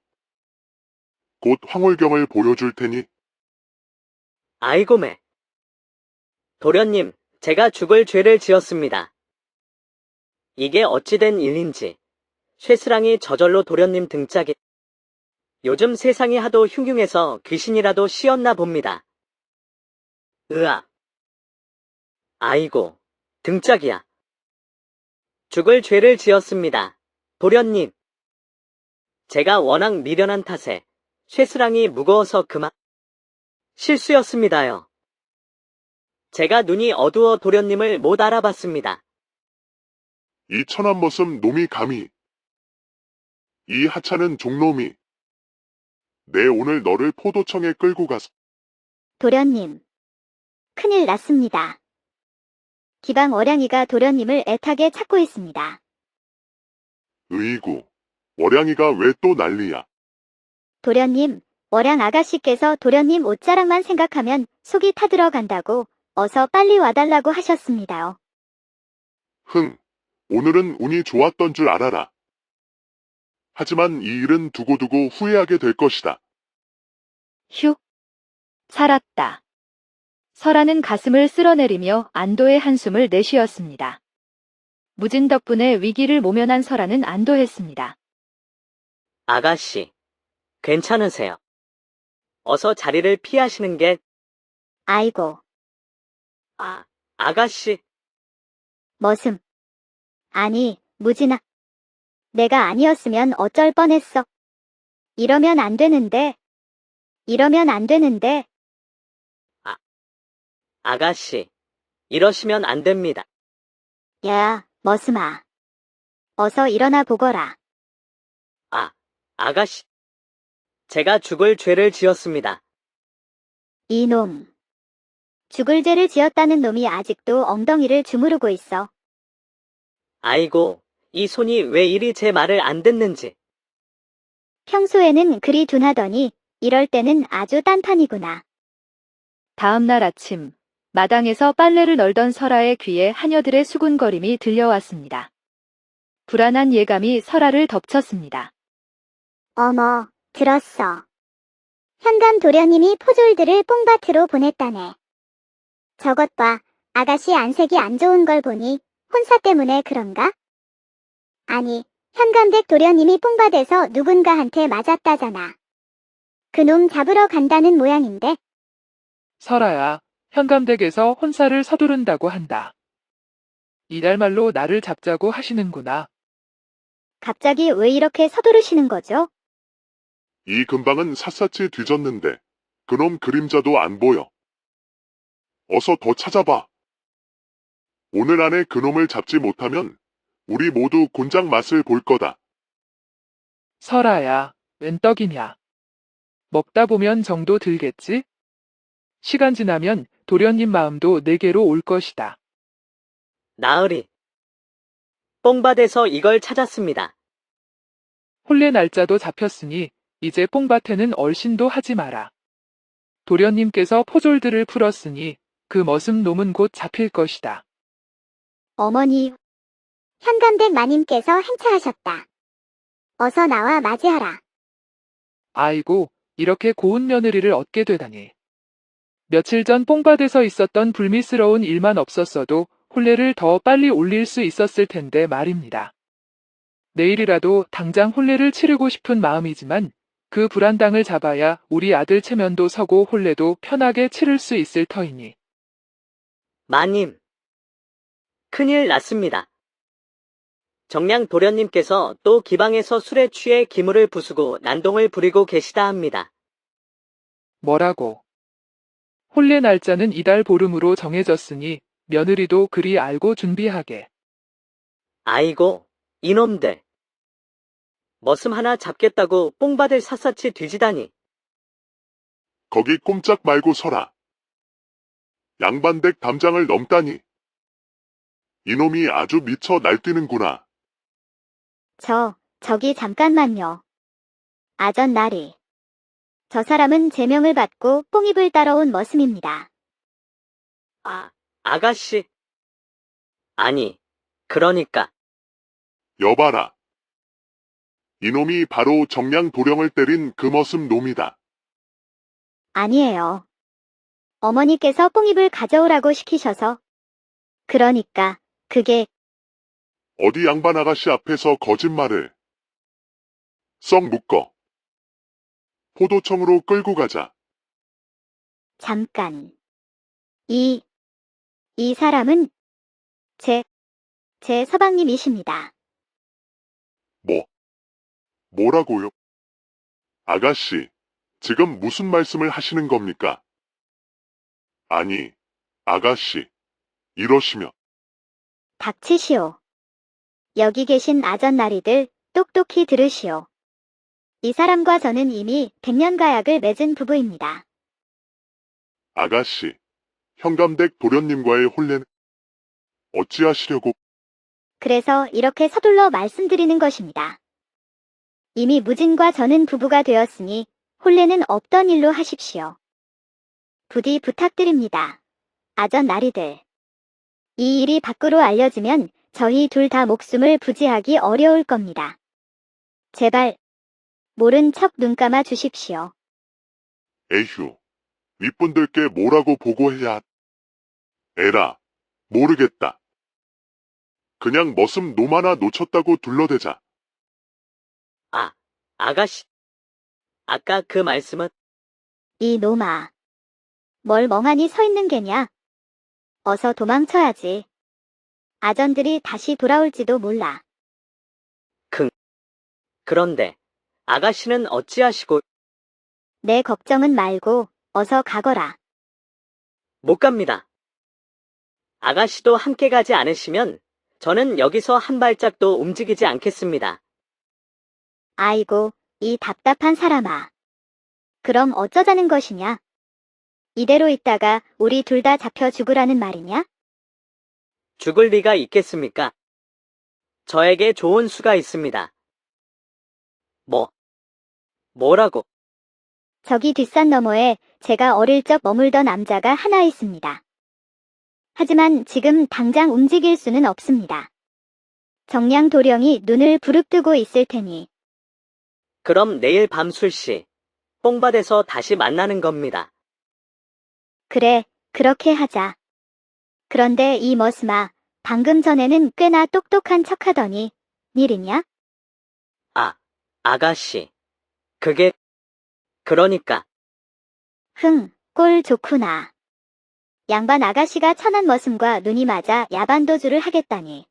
곧 황홀경을 보여줄 테니. 아이고매. 도련님, 제가 죽을 죄를 지었습니다. 이게 어찌된 일인지, 쇠스랑이 저절로 도련님 등짝에. 요즘 세상이 하도 흉흉해서 귀신이라도 씌었나 봅니다. 으악. 아이고, 등짝이야. 죽을 죄를 지었습니다. 도련님. 제가 워낙 미련한 탓에 쇠스랑이 무거워서 그만. 실수였습니다요. 제가 눈이 어두워 도련님을 못 알아봤습니다. 이 천한 머슴 놈이 감히. 이 하찮은 종놈이. 내 오늘 너를 포도청에 끌고 가서 도련님. 큰일 났습니다. 기방 어량이가 도련님을 애타게 찾고 있습니다. 으이구. 월양이가 왜 또 난리야. 도련님, 월양 아가씨께서 도련님 옷자락만 생각하면 속이 타들어간다고 어서 빨리 와달라고 하셨습니다요. 오늘은 운이 좋았던 줄 알아라. 하지만 이 일은 두고두고 후회하게 될 것이다. 휴. 살았다. 설아는 가슴을 쓸어내리며 안도의 한숨을 내쉬었습니다. 무진 덕분에 위기를 모면한 설아는 안도했습니다. 아가씨, 괜찮으세요? 어서 자리를 피하시는 게. 아이고, 아가씨. 머슴. 아니, 무진아. 내가 아니었으면 어쩔 뻔했어. 이러면 안 되는데. 이러면 안 되는데. 아가씨, 이러시면 안 됩니다. 야, 머슴아. 어서 일어나 보거라. 아, 아가씨. 제가 죽을 죄를 지었습니다. 이놈. 죽을 죄를 지었다는 놈이 아직도 엉덩이를 주무르고 있어. 아이고, 이 손이 왜 이리 제 말을 안 듣는지. 평소에는 그리 둔하더니 이럴 때는 아주 딴판이구나. 다음 날 아침, 마당에서 빨래를 널던 설아의 귀에 하녀들의 수군거림이 들려왔습니다. 불안한 예감이 설아를 덮쳤습니다. 어머, 들었어. 현감 도련님이 포졸들을 뽕밭으로 보냈다네. 저것 봐, 아가씨 안색이 안 좋은 걸 보니 혼사 때문에 그런가? 아니, 현감댁 도련님이 뽕밭에서 누군가한테 맞았다잖아. 그놈 잡으러 간다는 모양인데. 설아야, 현감댁에서 혼사를 서두른다고 한다. 이달 말로 나를 잡자고 하시는구나. 갑자기 왜 이렇게 서두르시는 거죠? 이 근방은 샅샅이 뒤졌는데 그놈 그림자도 안 보여. 어서 더 찾아봐. 오늘 안에 그놈을 잡지 못하면 우리 모두 곤장 맛을 볼 거다. 설아야, 웬 떡이냐. 먹다 보면 정도 들겠지? 시간 지나면 도련님 마음도 내게로 올 것이다. 나으리. 뽕밭에서 이걸 찾았습니다. 혼례 날짜도 잡혔으니 이제 뽕밭에는 얼씬도 하지 마라. 도련님께서 포졸들을 풀었으니 그 머슴 놈은 곧 잡힐 것이다. 어머니, 현감댁 마님께서 행차하셨다. 어서 나와 맞이하라. 아이고, 이렇게 고운 며느리를 얻게 되다니. 며칠 전 뽕밭에서 있었던 불미스러운 일만 없었어도 혼례를 더 빨리 올릴 수 있었을 텐데 말입니다. 내일이라도 당장 혼례를 치르고 싶은 마음이지만 그 불안당을 잡아야 우리 아들 체면도 서고 혼례도 편하게 치를 수 있을 터이니. 마님. 큰일 났습니다. 정량 도련님께서 또 기방에서 술에 취해 기물을 부수고 난동을 부리고 계시다 합니다. 뭐라고? 혼례 날짜는 이달 보름으로 정해졌으니 며느리도 그리 알고 준비하게. 아이고, 이놈들. 머슴 하나 잡겠다고 뽕밭을 샅샅이 뒤지다니. 거기 꼼짝 말고 서라. 양반댁 담장을 넘다니. 이놈이 아주 미쳐 날뛰는구나. 저기 잠깐만요. 아전 나리. 저 사람은 제명을 받고 뽕입을 따라온 머슴입니다. 아가씨. 아니, 그러니까. 여봐라. 이놈이 바로 정량 도령을 때린 그 머슴 놈이다. 아니에요. 어머니께서 뽕입을 가져오라고 시키셔서. 그러니까 그게 어디 양반 아가씨 앞에서 거짓말을. 썩 묶어. 포도청으로 끌고 가자. 잠깐. 이 사람은 제 서방님이십니다. 뭐라고요? 아가씨, 지금 무슨 말씀을 하시는 겁니까? 아니, 아가씨, 이러시면 닥치시오. 여기 계신 아전나리들 똑똑히 들으시오. 이 사람과 저는 이미 100년 가약을 맺은 부부입니다. 아가씨, 현감댁 도련님과의 혼례는 어찌하시려고? 그래서 이렇게 서둘러 말씀드리는 것입니다. 이미 무진과 저는 부부가 되었으니 혼례는 없던 일로 하십시오. 부디 부탁드립니다. 아전나리들. 이 일이 밖으로 알려지면 저희 둘 다 목숨을 부지하기 어려울 겁니다. 제발 모른 척 눈 감아 주십시오. 에휴, 윗분들께 뭐라고 보고해야. 에라, 모르겠다. 그냥 머슴 놈 하나 놓쳤다고 둘러대자. 아가씨. 아까 그 말씀은 이 놈아. 뭘 멍하니 서 있는 게냐? 어서 도망쳐야지. 아전들이 다시 돌아올지도 몰라. 그런데 아가씨는 어찌하시고 내 걱정은 말고 어서 가거라. 못 갑니다. 아가씨도 함께 가지 않으시면 저는 여기서 한 발짝도 움직이지 않겠습니다. 아이고, 이 답답한 사람아. 그럼 어쩌자는 것이냐? 이대로 있다가 우리 둘 다 잡혀 죽으라는 말이냐? 죽을 리가 있겠습니까? 저에게 좋은 수가 있습니다. 뭐라고? 저기 뒷산 너머에 제가 어릴 적 머물던 남자가 하나 있습니다. 하지만 지금 당장 움직일 수는 없습니다. 정량 도령이 눈을 부릅뜨고 있을 테니 그럼 내일 밤 술시, 뽕밭에서 다시 만나는 겁니다. 그래, 그렇게 하자. 그런데 이 머스마, 방금 전에는 꽤나 똑똑한 척하더니 일이냐? 아가씨. 그러니까, 꼴 좋구나. 양반 아가씨가 천한 머슴과 눈이 맞아 야반도주를 하겠다니.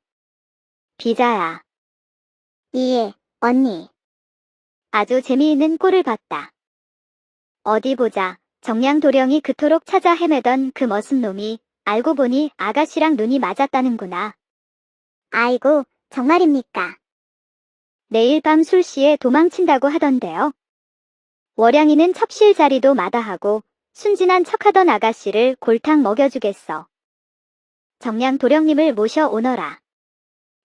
비자야. 예, 언니. 아주 재미있는 꼴을 봤다. 어디 보자. 정량 도령이 그토록 찾아 헤매던 그 머슴 놈이 알고 보니 아가씨랑 눈이 맞았다는구나. 아이고, 정말입니까? 내일 밤 술시에 도망친다고 하던데요. 월양이는 첩실 자리도 마다하고 순진한 척하던 아가씨를 골탕 먹여주겠어. 정량 도령님을 모셔오너라.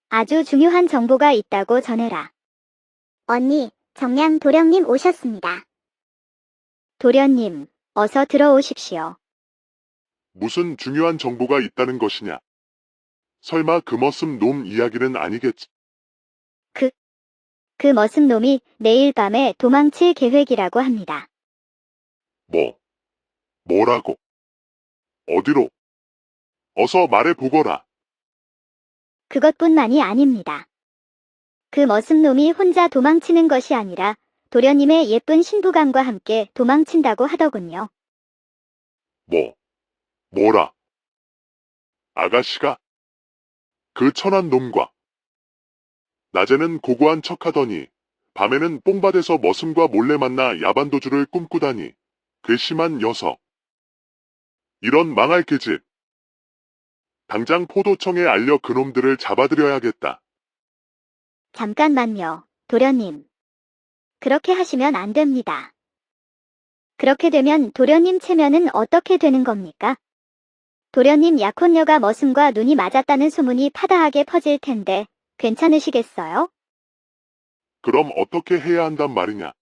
아주 중요한 정보가 있다고 전해라. 언니, 정량 도령님 오셨습니다. 도련님, 어서 들어오십시오. 무슨 중요한 정보가 있다는 것이냐? 설마 그 머슴 놈 이야기는 아니겠지? 그 머슴 놈이 내일 밤에 도망칠 계획이라고 합니다. 뭐라고? 어디로? 어서 말해보거라. 그것뿐만이 아닙니다. 그 머슴 놈이 혼자 도망치는 것이 아니라 도련님의 예쁜 신부감과 함께 도망친다고 하더군요. 뭐라? 아가씨가? 그 천한 놈과? 낮에는 고고한 척하더니 밤에는 뽕밭에서 머슴과 몰래 만나 야반도주를 꿈꾸다니 괘씸한 녀석. 이런 망할 계집. 당장 포도청에 알려 그놈들을 잡아들여야겠다. 잠깐만요, 도련님. 그렇게 하시면 안 됩니다. 그렇게 되면 도련님 체면은 어떻게 되는 겁니까? 도련님 약혼녀가 머슴과 눈이 맞았다는 소문이 파다하게 퍼질 텐데 괜찮으시겠어요? 그럼 어떻게 해야 한단 말이냐?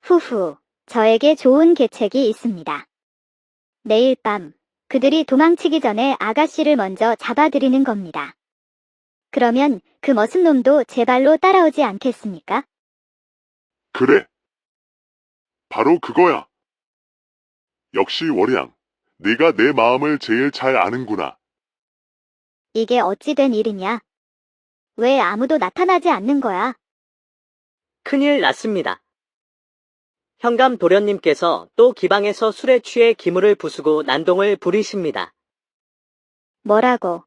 후후, 저에게 좋은 계책이 있습니다. 내일 밤, 그들이 도망치기 전에 아가씨를 먼저 잡아들이는 겁니다. 그러면 그 머슴놈도 제 발로 따라오지 않겠습니까? 그래. 바로 그거야. 역시 월양. 네가 내 마음을 제일 잘 아는구나. 이게 어찌 된 일이냐? 왜 아무도 나타나지 않는 거야? 큰일 났습니다. 현감 도련님께서 또 기방에서 술에 취해 기물을 부수고 난동을 부리십니다. 뭐라고?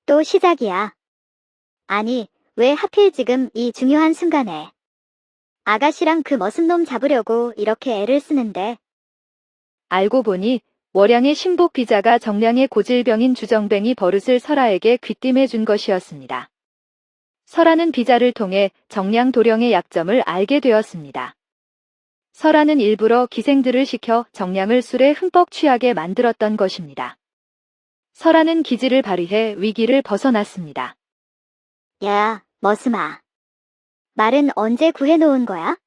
또 시작이야. 아니, 왜 하필 지금 이 중요한 순간에 아가씨랑 그 머슴놈 잡으려고 이렇게 애를 쓰는데. 알고 보니 월양의 신복 비자가 정량의 고질병인 주정뱅이 버릇을 설아에게 귀띔해 준 것이었습니다. 설아는 비자를 통해 정량 도령의 약점을 알게 되었습니다. 설아는 일부러 기생들을 시켜 정량을 술에 흠뻑 취하게 만들었던 것입니다. 설아는 기지를 발휘해 위기를 벗어났습니다. 야, 머슴아. 말은 언제 구해놓은 거야?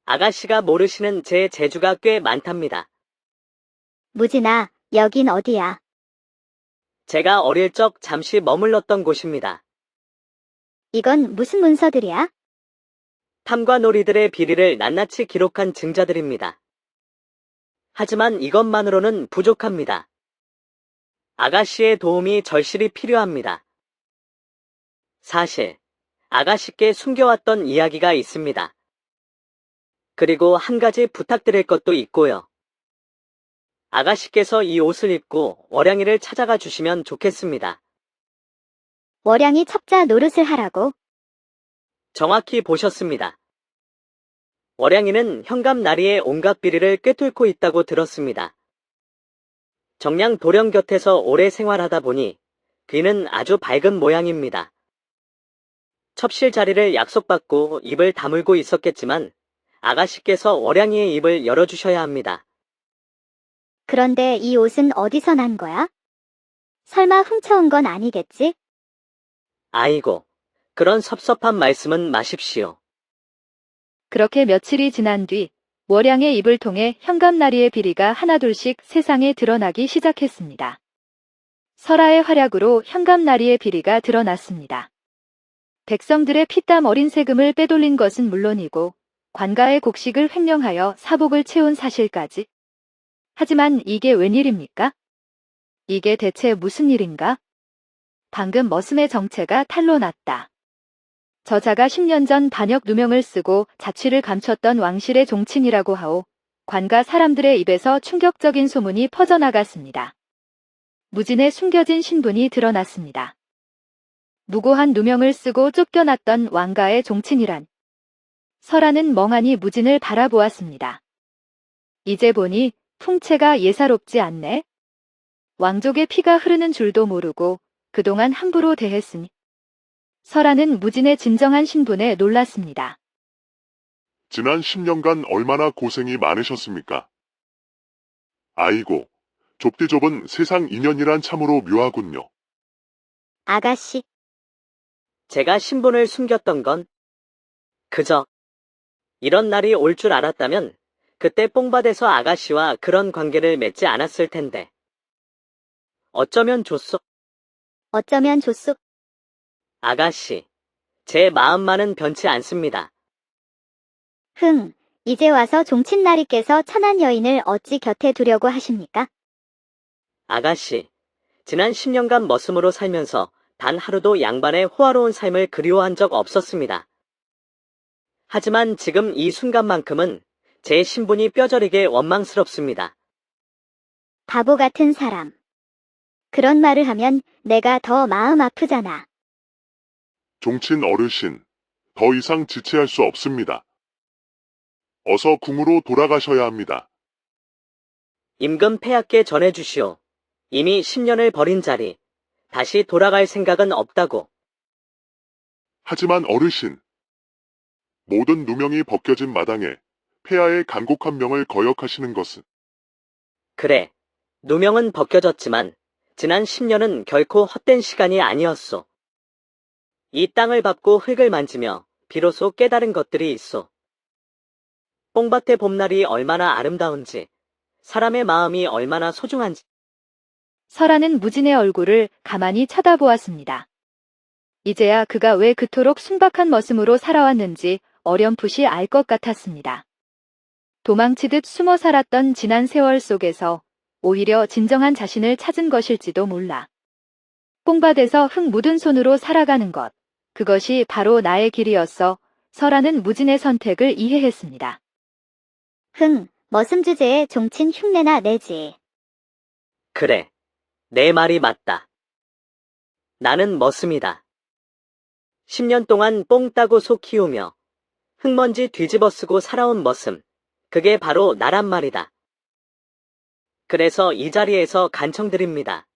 아가씨가 모르시는 제 재주가 꽤 많답니다. 무진아, 여긴 어디야? 제가 어릴 적 잠시 머물렀던 곳입니다. 이건 무슨 문서들이야? 탐관오리들의 비리를 낱낱이 기록한 증자들입니다. 하지만 이것만으로는 부족합니다. 아가씨의 도움이 절실히 필요합니다. 사실, 아가씨께 숨겨왔던 이야기가 있습니다. 그리고 한 가지 부탁드릴 것도 있고요. 아가씨께서 이 옷을 입고 월양이를 찾아가 주시면 좋겠습니다. 월양이 첩자 노릇을 하라고? 정확히 보셨습니다. 월양이는 현감 나리의 온갖 비리를 꿰뚫고 있다고 들었습니다. 정량 도령 곁에서 오래 생활하다 보니 귀는 아주 밝은 모양입니다. 첩실 자리를 약속받고 입을 다물고 있었겠지만 아가씨께서 월양이의 입을 열어주셔야 합니다. 그런데 이 옷은 어디서 난 거야? 설마 훔쳐온 건 아니겠지? 아이고, 그런 섭섭한 말씀은 마십시오. 그렇게 며칠이 지난 뒤 월양의 입을 통해 현감나리의 비리가 하나둘씩 세상에 드러나기 시작했습니다. 설아의 활약으로 현감나리의 비리가 드러났습니다. 백성들의 피땀 어린 세금을 빼돌린 것은 물론이고 관가의 곡식을 횡령하여 사복을 채운 사실까지. 하지만 이게 웬일입니까? 이게 대체 무슨 일인가? 방금 머슴의 정체가 탄로났다. 저자가 10년 전 반역 누명을 쓰고 자취를 감췄던 왕실의 종친이라고 하오. 관가 사람들의 입에서 충격적인 소문이 퍼져나갔습니다. 무진의 숨겨진 신분이 드러났습니다. 무고한 누명을 쓰고 쫓겨났던 왕가의 종친이란. 설아는 멍하니 무진을 바라보았습니다. 이제 보니 풍채가 예사롭지 않네. 왕족의 피가 흐르는 줄도 모르고 그동안 함부로 대했으니. 설아는 무진의 진정한 신분에 놀랐습니다. 지난 10년간 얼마나 고생이 많으셨습니까? 아이고, 좁디 좁은 세상 인연이란 참으로 묘하군요. 아가씨, 제가 신분을 숨겼던 건 그저 이런 날이 올 줄 알았다면 그때 뽕밭에서 아가씨와 그런 관계를 맺지 않았을 텐데. 어쩌면 좋소. 어쩌면 좋소. 아가씨, 제 마음만은 변치 않습니다. 이제 와서 종친나리께서 천한 여인을 어찌 곁에 두려고 하십니까? 아가씨, 지난 10년간 머슴으로 살면서 단 하루도 양반의 호화로운 삶을 그리워한 적 없었습니다. 하지만 지금 이 순간만큼은 제 신분이 뼈저리게 원망스럽습니다. 바보 같은 사람. 그런 말을 하면 내가 더 마음 아프잖아. 종친 어르신, 더 이상 지체할 수 없습니다. 어서 궁으로 돌아가셔야 합니다. 임금 폐하께 전해주시오. 이미 10년을 버린 자리, 다시 돌아갈 생각은 없다고. 하지만 어르신, 모든 누명이 벗겨진 마당에 폐하의 간곡한 명을 거역하시는 것은 그래, 누명은 벗겨졌지만 지난 10년은 결코 헛된 시간이 아니었소. 이 땅을 밟고 흙을 만지며 비로소 깨달은 것들이 있소. 뽕밭의 봄날이 얼마나 아름다운지, 사람의 마음이 얼마나 소중한지. 설아는 무진의 얼굴을 가만히 쳐다보았습니다. 이제야 그가 왜 그토록 순박한 머슴으로 살아왔는지 어렴풋이 알 것 같았습니다. 도망치듯 숨어 살았던 지난 세월 속에서 오히려 진정한 자신을 찾은 것일지도 몰라. 뽕밭에서 흙 묻은 손으로 살아가는 것, 그것이 바로 나의 길이었어. 설아는 무진의 선택을 이해했습니다. 머슴 주제에 종친 흉내나 내지. 그래, 내 말이 맞다. 나는 머슴이다. 10년 동안 뽕 따고 소 키우며 흙먼지 뒤집어 쓰고 살아온 머슴, 그게 바로 나란 말이다. 그래서 이 자리에서 간청드립니다.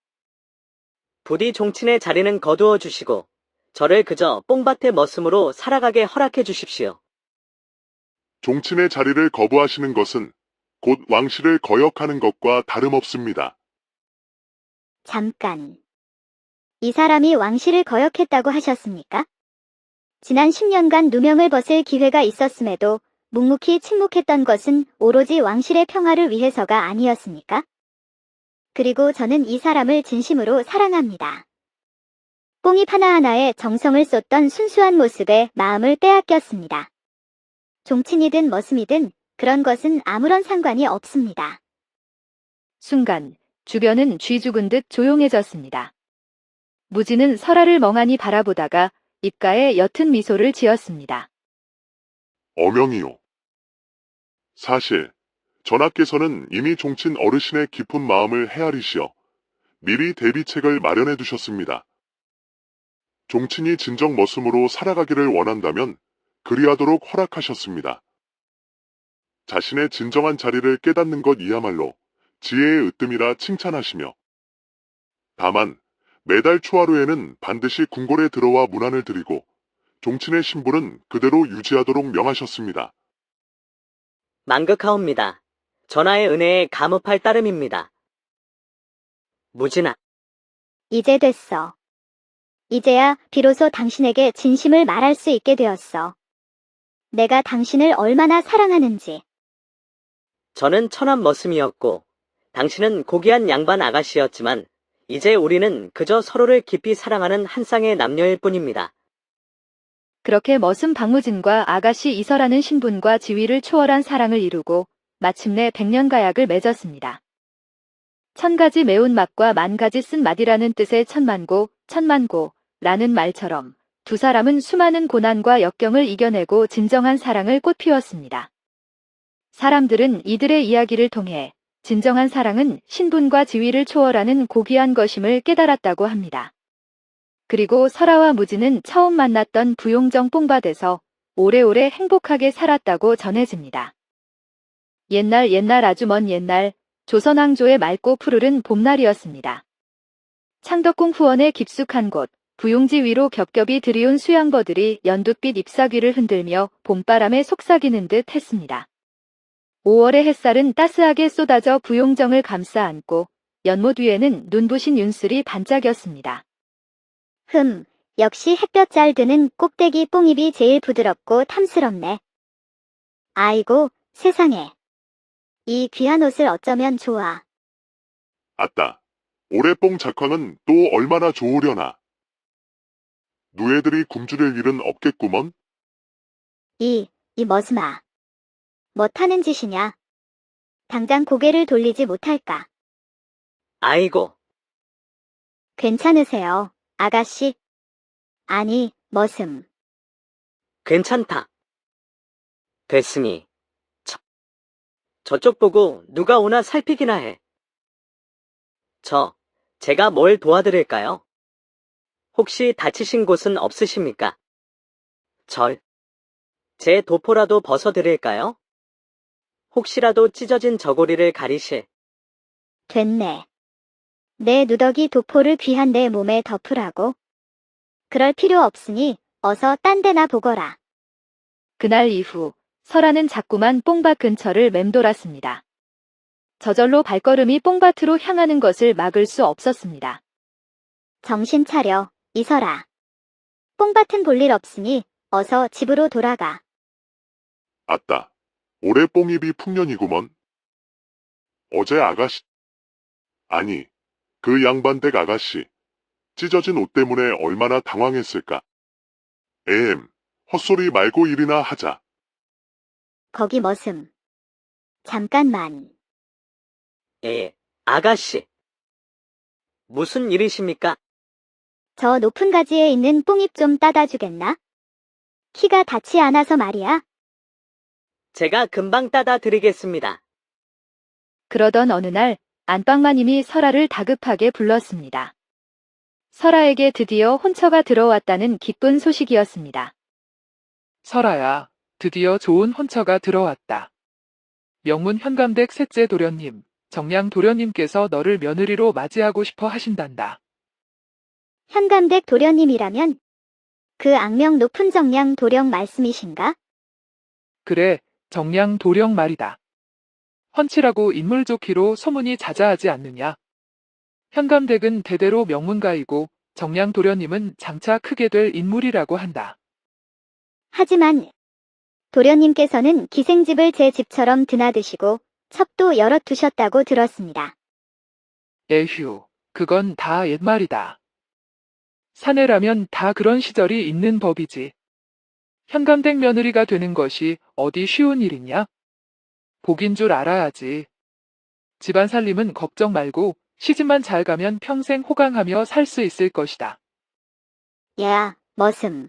부디 종친의 자리는 거두어 주시고 저를 그저 뽕밭의 머슴으로 살아가게 허락해 주십시오. 종친의 자리를 거부하시는 것은 곧 왕실을 거역하는 것과 다름없습니다. 잠깐. 이 사람이 왕실을 거역했다고 하셨습니까? 지난 10년간 누명을 벗을 기회가 있었음에도 묵묵히 침묵했던 것은 오로지 왕실의 평화를 위해서가 아니었습니까? 그리고 저는 이 사람을 진심으로 사랑합니다. 뽕잎 하나하나에 정성을 쏟던 순수한 모습에 마음을 빼앗겼습니다. 종친이든 머슴이든 그런 것은 아무런 상관이 없습니다. 순간 주변은 쥐 죽은 듯 조용해졌습니다. 무진은 설아를 멍하니 바라보다가 입가에 옅은 미소를 지었습니다. 어명이요. 사실 전하께서는 이미 종친 어르신의 깊은 마음을 헤아리시어 미리 대비책을 마련해 두셨습니다. 종친이 진정 머슴으로 살아가기를 원한다면 그리하도록 허락하셨습니다. 자신의 진정한 자리를 깨닫는 것 이야말로 지혜의 으뜸이라 칭찬하시며 다만 매달 초하루에는 반드시 궁궐에 들어와 문안을 드리고 종친의 신분은 그대로 유지하도록 명하셨습니다. 만극하옵니다. 전하의 은혜에 감업할 따름입니다. 무진아, 이제 됐어. 이제야 비로소 당신에게 진심을 말할 수 있게 되었어. 내가 당신을 얼마나 사랑하는지. 저는 천한 머슴이었고 당신은 고귀한 양반 아가씨였지만 이제 우리는 그저 서로를 깊이 사랑하는 한 쌍의 남녀일 뿐입니다. 그렇게 머슴 박무진과 아가씨 이설하는 신분과 지위를 초월한 사랑을 이루고 마침내 백년가약을 맺었습니다. 천가지 매운맛과 만가지 쓴맛이라는 뜻의 천만고라는 말처럼 두 사람은 수많은 고난과 역경을 이겨내고 진정한 사랑을 꽃피웠습니다. 사람들은 이들의 이야기를 통해 진정한 사랑은 신분과 지위를 초월하는 고귀한 것임을 깨달았다고 합니다. 그리고 설아와 무진은 처음 만났던 부용정 뽕밭에서 오래오래 행복하게 살았다고 전해집니다. 옛날 아주 먼 옛날 조선왕조의 맑고 푸르른 봄날이었습니다. 창덕궁 후원의 깊숙한 곳 부용지 위로 겹겹이 들이온 수양버들이 연두빛 잎사귀를 흔들며 봄바람에 속삭이는 듯 했습니다. 5월의 햇살은 따스하게 쏟아져 부용정을 감싸 안고 연못 위에는 눈부신 윤슬이 반짝였습니다. 역시 햇볕 잘 드는 꼭대기 뽕잎이 제일 부드럽고 탐스럽네. 아이고, 세상에. 이 귀한 옷을 어쩌면 좋아. 아따, 올해 뽕 작황은 또 얼마나 좋으려나. 누에들이 굶주릴 일은 없겠구먼. 이 머슴아. 뭐 타는 짓이냐? 당장 고개를 돌리지 못할까? 아이고, 괜찮으세요, 아가씨? 아니, 머슴. 괜찮다. 됐으니 저쪽 보고 누가 오나 살피기나 해. 제가 뭘 도와드릴까요? 혹시 다치신 곳은 없으십니까? 제 도포라도 벗어드릴까요? 혹시라도 찢어진 저고리를 가리실. 됐네. 내 누더기 도포를 귀한 내 몸에 덮으라고? 그럴 필요 없으니 어서 딴 데나 보거라. 그날 이후 설아는 자꾸만 뽕밭 근처를 맴돌았습니다. 저절로 발걸음이 뽕밭으로 향하는 것을 막을 수 없었습니다. 정신 차려, 이설아. 뽕밭은 볼 일 없으니 어서 집으로 돌아가. 아따, 올해 뽕잎이 풍년이구먼. 어제 아가씨, 아니, 그 양반댁 아가씨, 찢어진 옷 때문에 얼마나 당황했을까. 헛소리 말고 일이나 하자. 거기 머슴. 잠깐만. 예, 아가씨. 무슨 일이십니까? 저 높은 가지에 있는 뽕잎 좀 따다 주겠나? 키가 닿지 않아서 말이야. 제가 금방 따다 드리겠습니다. 그러던 어느 날 안방마님이 설아를 다급하게 불렀습니다. 설아에게 드디어 혼처가 들어왔다는 기쁜 소식이었습니다. 설아야, 드디어 좋은 혼처가 들어왔다. 명문 현감댁 셋째 도련님, 정량 도련님께서 너를 며느리로 맞이하고 싶어 하신단다. 현감댁 도련님이라면 그 악명 높은 정량 도령 말씀이신가? 그래, 정량 도령 말이다. 훤칠하고 인물 좋기로 소문이 자자하지 않느냐. 현감댁은 대대로 명문가이고 정량 도련님은 장차 크게 될 인물이라고 한다. 하지만 도련님께서는 기생집을 제 집처럼 드나드시고 첩도 여럿 두셨다고 들었습니다. 에휴, 그건 다 옛말이다. 사내라면 다 그런 시절이 있는 법이지. 현감댁 며느리가 되는 것이 어디 쉬운 일이냐? 복인 줄 알아야지. 집안 살림은 걱정 말고 시집만 잘 가면 평생 호강하며 살 수 있을 것이다. 야, 머슴.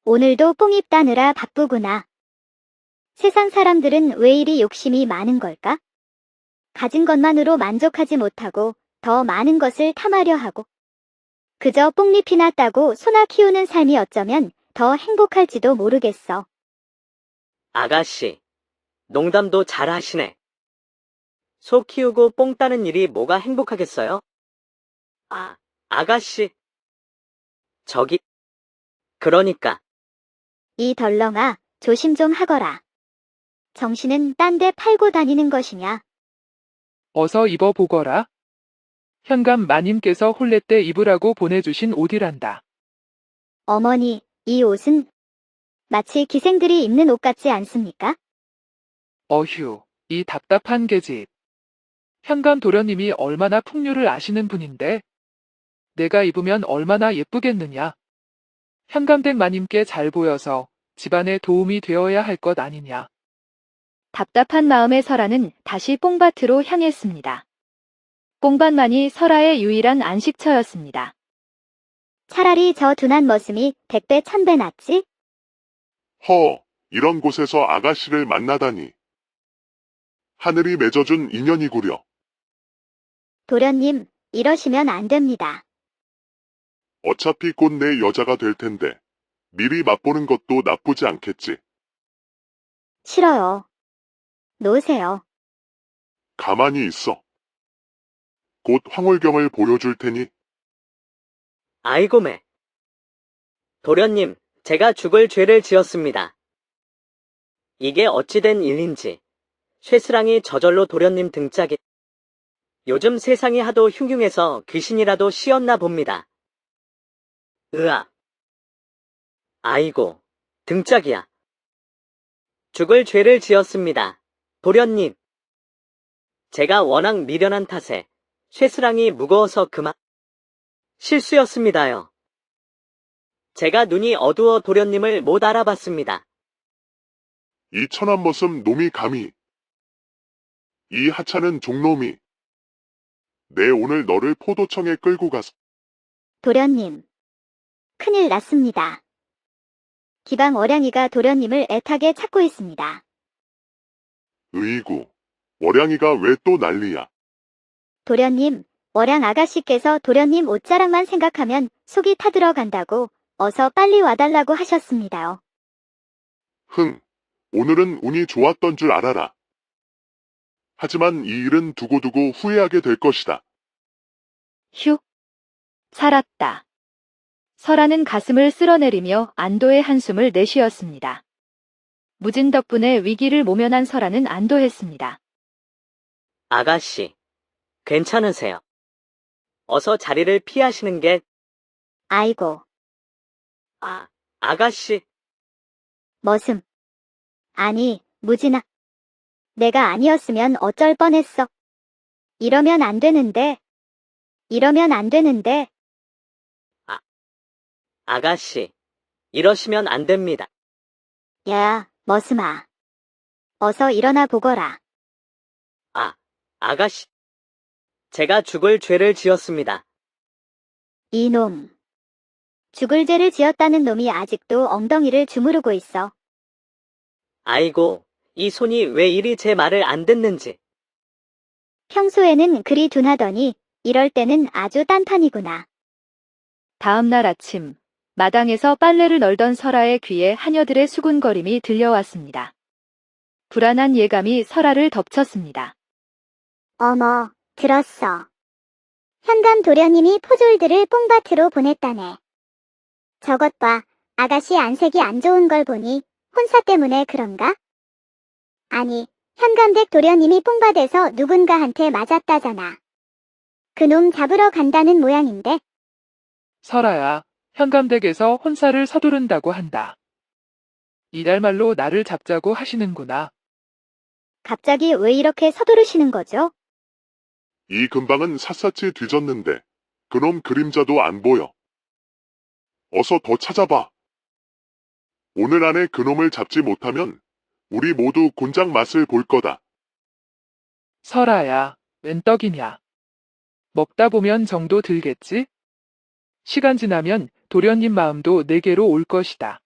오늘도 뽕잎 따느라 바쁘구나. 세상 사람들은 왜 이리 욕심이 많은 걸까? 가진 것만으로 만족하지 못하고 더 많은 것을 탐하려 하고 그저 뽕잎이나 따고 소나 키우는 삶이 어쩌면 더 행복할지도 모르겠어. 아가씨, 농담도 잘 하시네. 소 키우고 뽕 따는 일이 뭐가 행복하겠어요? 아가씨. 그러니까. 이 덜렁아, 조심 좀 하거라. 정신은 딴 데 팔고 다니는 것이냐? 어서 입어보거라. 현감 마님께서 혼례 때 입으라고 보내주신 옷이란다. 어머니, 이 옷은 마치 기생들이 입는 옷 같지 않습니까? 어휴, 이 답답한 계집. 현감 도련님이 얼마나 풍류를 아시는 분인데 내가 입으면 얼마나 예쁘겠느냐. 현감댁 마님께 잘 보여서 집안에 도움이 되어야 할 것 아니냐. 답답한 마음의 설아는 다시 뽕밭으로 향했습니다. 뽕밭만이 설아의 유일한 안식처였습니다. 차라리 저 둔한 머슴이 100배 1000배 낫지? 이런 곳에서 아가씨를 만나다니. 하늘이 맺어준 인연이구려. 도련님, 이러시면 안 됩니다. 어차피 곧 내 여자가 될 텐데 미리 맛보는 것도 나쁘지 않겠지. 싫어요. 놓으세요. 가만히 있어. 곧 황홀경을 보여줄 테니. 아이고매. 도련님, 제가 죽을 죄를 지었습니다. 이게 어찌된 일인지. 쇠스랑이 저절로 도련님 등짝에. 요즘 세상이 하도 흉흉해서 귀신이라도 씌었나 봅니다. 으아. 아이고, 등짝이야. 죽을 죄를 지었습니다. 도련님. 제가 워낙 미련한 탓에 쇠스랑이 무거워서 그만. 실수였습니다요. 제가 눈이 어두워 도련님을 못 알아봤습니다. 이 천한 머슴 놈이 감히. 이 하찮은 종놈이. 내 오늘 너를 포도청에 끌고 가서. 도련님. 큰일 났습니다. 기방 어량이가 도련님을 애타게 찾고 있습니다. 으이구. 월양이가 왜 또 난리야. 도련님, 어량 아가씨께서 도련님 옷자락만 생각하면 속이 타들어간다고 어서 빨리 와달라고 하셨습니다요. 오늘은 운이 좋았던 줄 알아라. 하지만 이 일은 두고두고 후회하게 될 것이다. 휴. 살았다. 설아는 가슴을 쓸어내리며 안도의 한숨을 내쉬었습니다. 무진 덕분에 위기를 모면한 설아는 안도했습니다. 아가씨, 괜찮으세요? 어서 자리를 피하시는 게. 아이고, 아가씨. 머슴. 아니, 무진아. 내가 아니었으면 어쩔 뻔했어. 이러면 안 되는데. 이러면 안 되는데. 아가씨, 이러시면 안 됩니다. 야, 머슴아. 어서 일어나 보거라. 아가씨. 제가 죽을 죄를 지었습니다. 이놈. 죽을 죄를 지었다는 놈이 아직도 엉덩이를 주무르고 있어. 아이고, 이 손이 왜 이리 제 말을 안 듣는지. 평소에는 그리 둔하더니 이럴 때는 아주 딴판이구나. 다음 날 아침, 마당에서 빨래를 널던 설아의 귀에 하녀들의 수군거림이 들려왔습니다. 불안한 예감이 설아를 덮쳤습니다. 어머, 들었어. 현감 도련님이 포졸들을 뽕밭으로 보냈다네. 저것 봐, 아가씨 안색이 안 좋은 걸 보니 혼사 때문에 그런가? 아니, 현감댁 도련님이 뽕밭에서 누군가한테 맞았다잖아. 그놈 잡으러 간다는 모양인데. 설아야, 현감댁에서 혼사를 서두른다고 한다. 이달 말로 나를 잡자고 하시는구나. 갑자기 왜 이렇게 서두르시는 거죠? 이 근방은 샅샅이 뒤졌는데 그놈 그림자도 안 보여. 어서 더 찾아봐. 오늘 안에 그놈을 잡지 못하면 우리 모두 곤장 맛을 볼 거다. 설아야, 웬 떡이냐. 먹다 보면 정도 들겠지? 시간 지나면 도련님 마음도 내게로 올 것이다.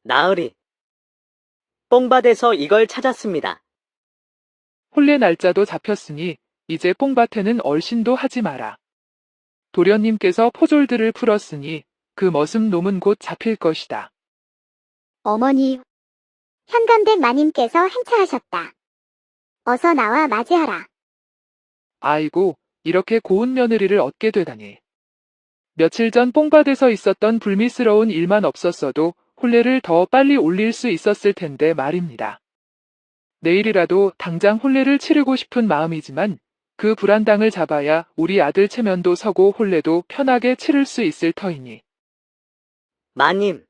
나으리. 뽕밭에서 이걸 찾았습니다. 혼례 날짜도 잡혔으니 이제 뽕밭에는 얼씬도 하지 마라. 도련님께서 포졸들을 풀었으니 그 머슴 놈은 곧 잡힐 것이다. 어머니, 현감댁 마님께서 행차하셨다. 어서 나와 맞이하라. 아이고, 이렇게 고운 며느리를 얻게 되다니. 며칠 전 뽕밭에서 있었던 불미스러운 일만 없었어도 혼례를 더 빨리 올릴 수 있었을 텐데 말입니다. 내일이라도 당장 혼례를 치르고 싶은 마음이지만 그 불안당을 잡아야 우리 아들 체면도 서고 혼례도 편하게 치를 수 있을 터이니. 마님,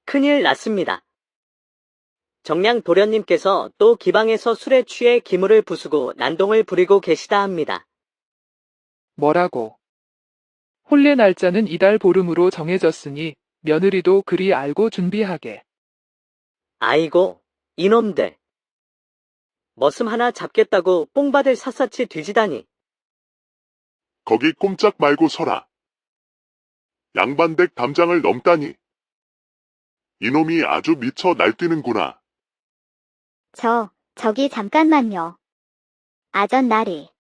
큰일 났습니다. 정량 도련님께서 또 기방에서 술에 취해 기물을 부수고 난동을 부리고 계시다 합니다. 뭐라고? 혼례 날짜는 이달 보름으로 정해졌으니 며느리도 그리 알고 준비하게. 아이고, 이놈들. 머슴 하나 잡겠다고 뽕밭을 샅샅이 뒤지다니. 거기 꼼짝 말고 서라. 양반댁 담장을 넘다니. 이놈이 아주 미쳐 날뛰는구나. 저기 잠깐만요. 아전 나리.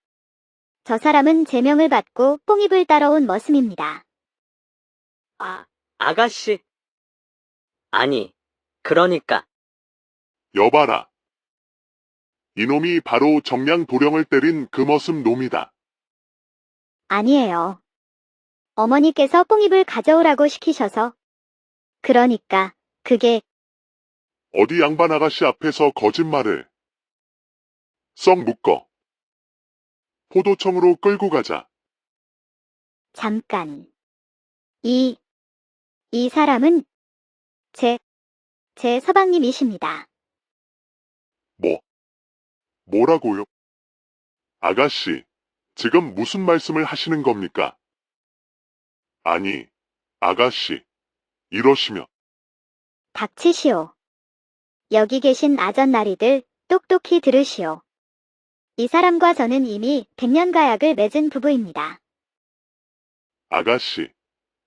저 사람은 제명을 받고 뽕입을 따라온 머슴입니다. 아가씨. 아니, 그러니까. 여봐라. 이놈이 바로 정량 도령을 때린 그 머슴 놈이다. 아니에요. 어머니께서 뽕입을 가져오라고 시키셔서. 그러니까 그게 어디 양반 아가씨 앞에서 거짓말을. 썩 묶어. 포도청으로 끌고 가자. 잠깐. 이 사람은 제 서방님이십니다. 뭐라고요? 아가씨, 지금 무슨 말씀을 하시는 겁니까? 아니, 아가씨, 이러시면 닥치시오. 여기 계신 아전나리들 똑똑히 들으시오. 이 사람과 저는 이미 100년 가약을 맺은 부부입니다. 아가씨,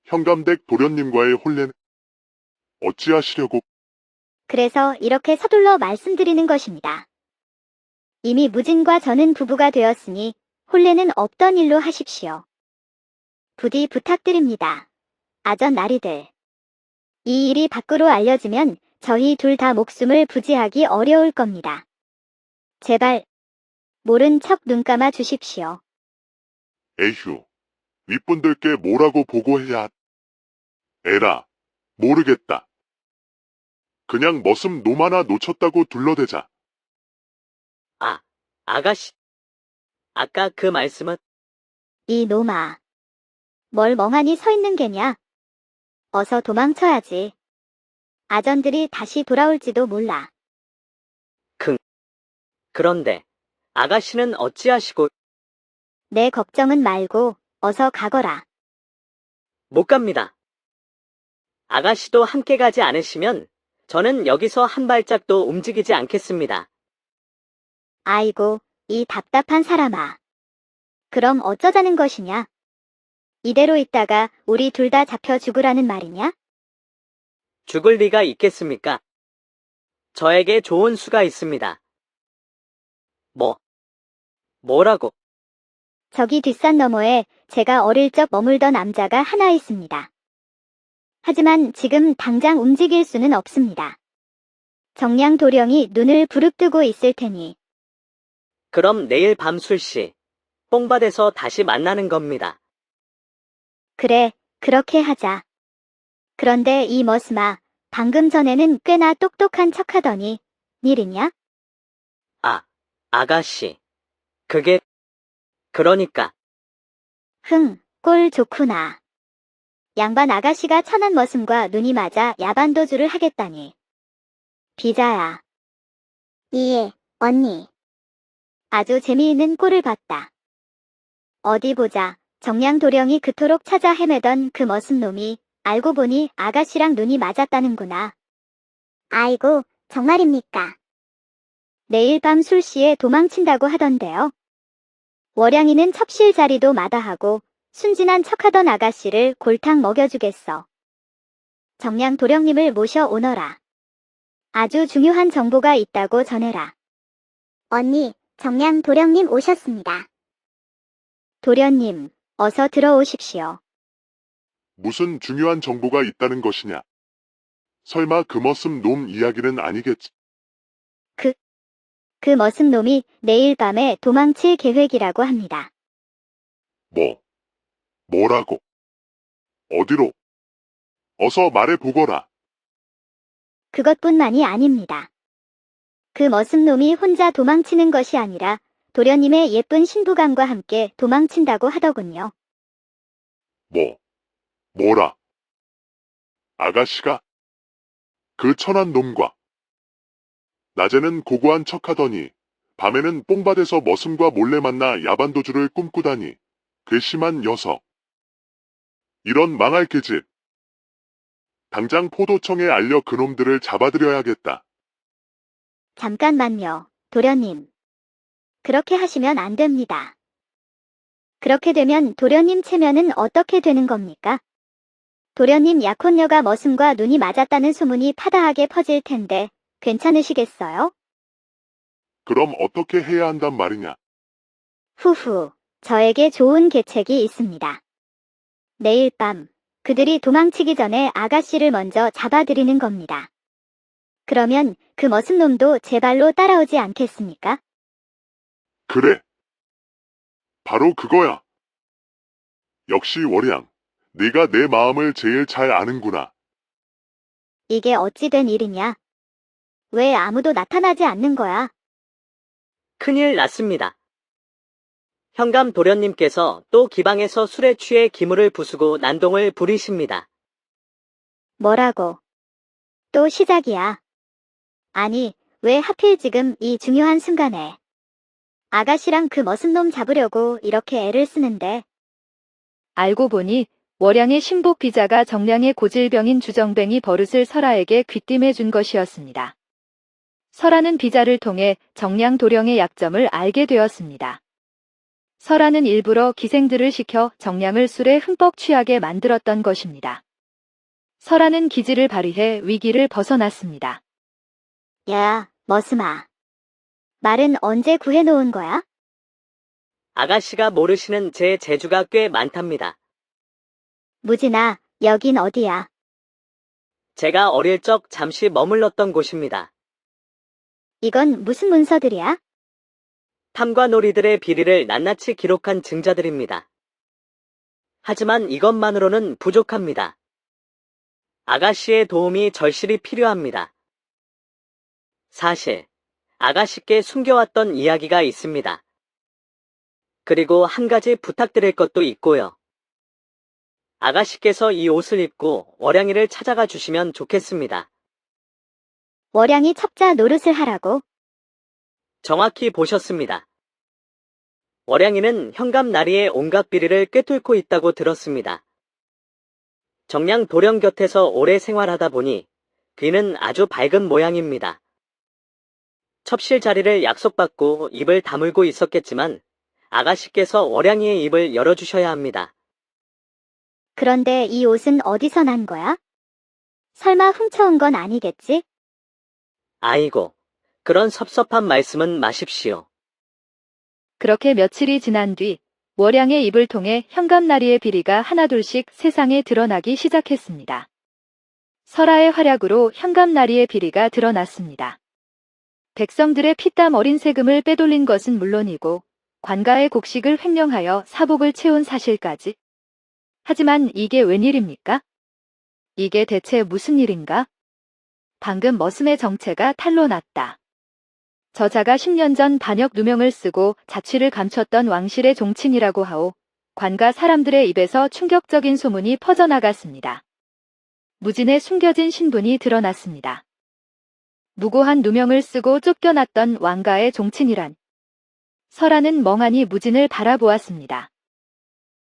현감댁 도련님과의 혼례는 어찌하시려고? 그래서 이렇게 서둘러 말씀드리는 것입니다. 이미 무진과 저는 부부가 되었으니 혼례는 없던 일로 하십시오. 부디 부탁드립니다. 아전나리들. 이 일이 밖으로 알려지면 저희 둘 다 목숨을 부지하기 어려울 겁니다. 제발 모른 척 눈 감아 주십시오. 에휴, 윗분들께 뭐라고 보고해야. 에라, 모르겠다. 그냥 머슴 놈 하나 놓쳤다고 둘러대자. 아가씨. 아까 그 말씀은 이 놈아. 뭘 멍하니 서 있는 게냐? 어서 도망쳐야지. 아전들이 다시 돌아올지도 몰라. 그런데 아가씨는 어찌하시고 내 걱정은 말고 어서 가거라. 못 갑니다. 아가씨도 함께 가지 않으시면 저는 여기서 한 발짝도 움직이지 않겠습니다. 아이고, 이 답답한 사람아. 그럼 어쩌자는 것이냐? 이대로 있다가 우리 둘 다 잡혀 죽으라는 말이냐? 죽을 리가 있겠습니까? 저에게 좋은 수가 있습니다. 뭐라고? 저기 뒷산 너머에 제가 어릴 적 머물던 남자가 하나 있습니다. 하지만 지금 당장 움직일 수는 없습니다. 정량 도령이 눈을 부릅뜨고 있을 테니. 그럼 내일 밤 술시 뽕밭에서 다시 만나는 겁니다. 그래, 그렇게 하자. 그런데 이 머스마, 방금 전에는 꽤나 똑똑한 척하더니 일이냐? 아가씨. 그게 그러니까 꼴 좋구나. 양반 아가씨가 천한 머슴과 눈이 맞아 야반도주를 하겠다니. 비자야. 예, 언니. 아주 재미있는 꼴을 봤다. 어디 보자. 정량 도령이 그토록 찾아 헤매던 그 머슴 놈이 알고 보니 아가씨랑 눈이 맞았다는구나. 아이고, 정말입니까? 내일 밤 술시에 도망친다고 하던데요. 월양이는 첩실 자리도 마다하고 순진한 척하던 아가씨를 골탕 먹여주겠어. 정량 도령님을 모셔오너라. 아주 중요한 정보가 있다고 전해라. 언니, 정량 도령님 오셨습니다. 도련님, 어서 들어오십시오. 무슨 중요한 정보가 있다는 것이냐? 설마 그 머슴 놈 이야기는 아니겠지? 그 머슴놈이 내일 밤에 도망칠 계획이라고 합니다. 뭐라고? 어디로? 어서 말해보거라. 그것뿐만이 아닙니다. 그 머슴놈이 혼자 도망치는 것이 아니라 도련님의 예쁜 신부감과 함께 도망친다고 하더군요. 뭐라? 아가씨가? 그 천한 놈과. 낮에는 고고한 척하더니 밤에는 뽕밭에서 머슴과 몰래 만나 야반도주를 꿈꾸다니 괘씸한 녀석. 이런 망할 계집. 당장 포도청에 알려 그놈들을 잡아들여야겠다. 잠깐만요, 도련님. 그렇게 하시면 안 됩니다. 그렇게 되면 도련님 체면은 어떻게 되는 겁니까? 도련님 약혼녀가 머슴과 눈이 맞았다는 소문이 파다하게 퍼질 텐데 괜찮으시겠어요? 그럼 어떻게 해야 한단 말이냐? 후후, 저에게 좋은 계책이 있습니다. 내일 밤 그들이 도망치기 전에 아가씨를 먼저 잡아들이는 겁니다. 그러면 그 머슴놈도 제 발로 따라오지 않겠습니까? 그래. 바로 그거야. 역시 월양. 네가 내 마음을 제일 잘 아는구나. 이게 어찌 된 일이냐? 왜 아무도 나타나지 않는 거야? 큰일 났습니다. 현감 도련님께서 또 기방에서 술에 취해 기물을 부수고 난동을 부리십니다. 뭐라고? 또 시작이야. 아니, 왜 하필 지금 이 중요한 순간에 아가씨랑 그 머슴놈 잡으려고 이렇게 애를 쓰는데. 알고 보니 월양의 신복 비자가 정량의 고질병인 주정뱅이 버릇을 설아에게 귀띔해 준 것이었습니다. 설아는 비자를 통해 정량 도령의 약점을 알게 되었습니다. 설아는 일부러 기생들을 시켜 정량을 술에 흠뻑 취하게 만들었던 것입니다. 설아는 기지를 발휘해 위기를 벗어났습니다. 야, 머슴아. 말은 언제 구해놓은 거야? 아가씨가 모르시는 제 재주가 꽤 많답니다. 무진아, 여긴 어디야? 제가 어릴 적 잠시 머물렀던 곳입니다. 이건 무슨 문서들이야? 탐관오리들의 비리를 낱낱이 기록한 증자들입니다. 하지만 이것만으로는 부족합니다. 아가씨의 도움이 절실히 필요합니다. 사실 아가씨께 숨겨왔던 이야기가 있습니다. 그리고 한 가지 부탁드릴 것도 있고요. 아가씨께서 이 옷을 입고 월양이를 찾아가 주시면 좋겠습니다. 월양이 첩자 노릇을 하라고? 정확히 보셨습니다. 월양이는 현감 나리의 온갖 비리를 꿰뚫고 있다고 들었습니다. 정량 도령 곁에서 오래 생활하다 보니 귀는 아주 밝은 모양입니다. 첩실 자리를 약속받고 입을 다물고 있었겠지만 아가씨께서 월양이의 입을 열어주셔야 합니다. 그런데 이 옷은 어디서 난 거야? 설마 훔쳐온 건 아니겠지? 아이고, 그런 섭섭한 말씀은 마십시오. 그렇게 며칠이 지난 뒤 월양의 입을 통해 현감나리의 비리가 하나둘씩 세상에 드러나기 시작했습니다. 설아의 활약으로 현감나리의 비리가 드러났습니다. 백성들의 피땀 어린 세금을 빼돌린 것은 물론이고 관가의 곡식을 횡령하여 사복을 채운 사실까지. 하지만 이게 웬일입니까? 이게 대체 무슨 일인가? 방금 머슴의 정체가 탄로났다. 저자가 10년 전 반역 누명을 쓰고 자취를 감췄던 왕실의 종친이라고 하오. 관가 사람들의 입에서 충격적인 소문이 퍼져나갔습니다. 무진의 숨겨진 신분이 드러났습니다. 무고한 누명을 쓰고 쫓겨났던 왕가의 종친이란. 설아는 멍하니 무진을 바라보았습니다.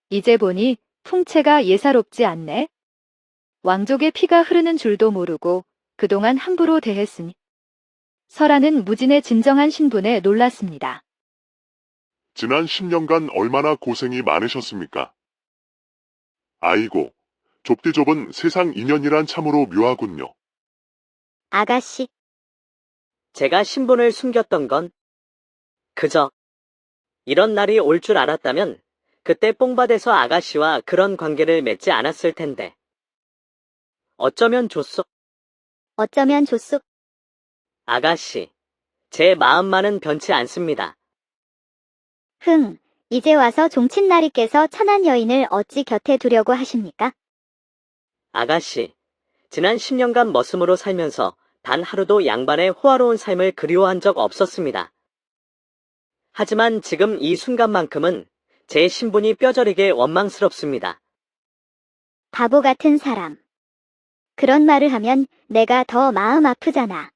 이제 보니 풍채가 예사롭지 않네. 왕족의 피가 흐르는 줄도 모르고 그동안 함부로 대했으니. 설아는 무진의 진정한 신분에 놀랐습니다. 지난 10년간 얼마나 고생이 많으셨습니까? 아이고, 좁디 좁은 세상 인연이란 참으로 묘하군요. 아가씨, 제가 신분을 숨겼던 건 그저 이런 날이 올 줄 알았다면 그때 뽕밭에서 아가씨와 그런 관계를 맺지 않았을 텐데. 어쩌면 좋소. 어쩌면 좋소. 아가씨, 제 마음만은 변치 않습니다. 이제 와서 종친나리께서 천한 여인을 어찌 곁에 두려고 하십니까? 아가씨, 지난 10년간 머슴으로 살면서 단 하루도 양반의 호화로운 삶을 그리워한 적 없었습니다. 하지만 지금 이 순간만큼은 제 신분이 뼈저리게 원망스럽습니다. 바보 같은 사람. 그런 말을 하면 내가 더 마음 아프잖아.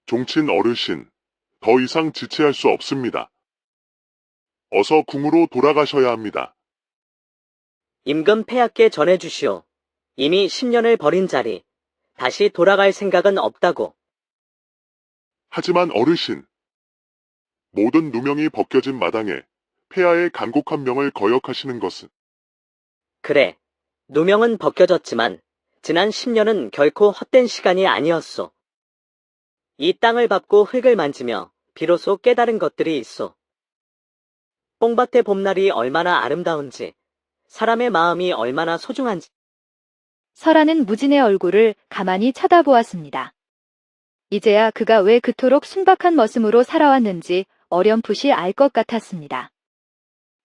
종친 어르신, 더 이상 지체할 수 없습니다. 어서 궁으로 돌아가셔야 합니다. 임금 폐하께 전해주시오. 이미 10년을 버린 자리, 다시 돌아갈 생각은 없다고. 하지만 어르신, 모든 누명이 벗겨진 마당에 폐하의 간곡한 명을 거역하시는 것은 그래, 누명은 벗겨졌지만 지난 10년은 결코 헛된 시간이 아니었소. 이 땅을 밟고 흙을 만지며 비로소 깨달은 것들이 있소. 뽕밭의 봄날이 얼마나 아름다운지, 사람의 마음이 얼마나 소중한지. 설아는 무진의 얼굴을 가만히 쳐다보았습니다. 이제야 그가 왜 그토록 순박한 머슴으로 살아왔는지 어렴풋이 알 것 같았습니다.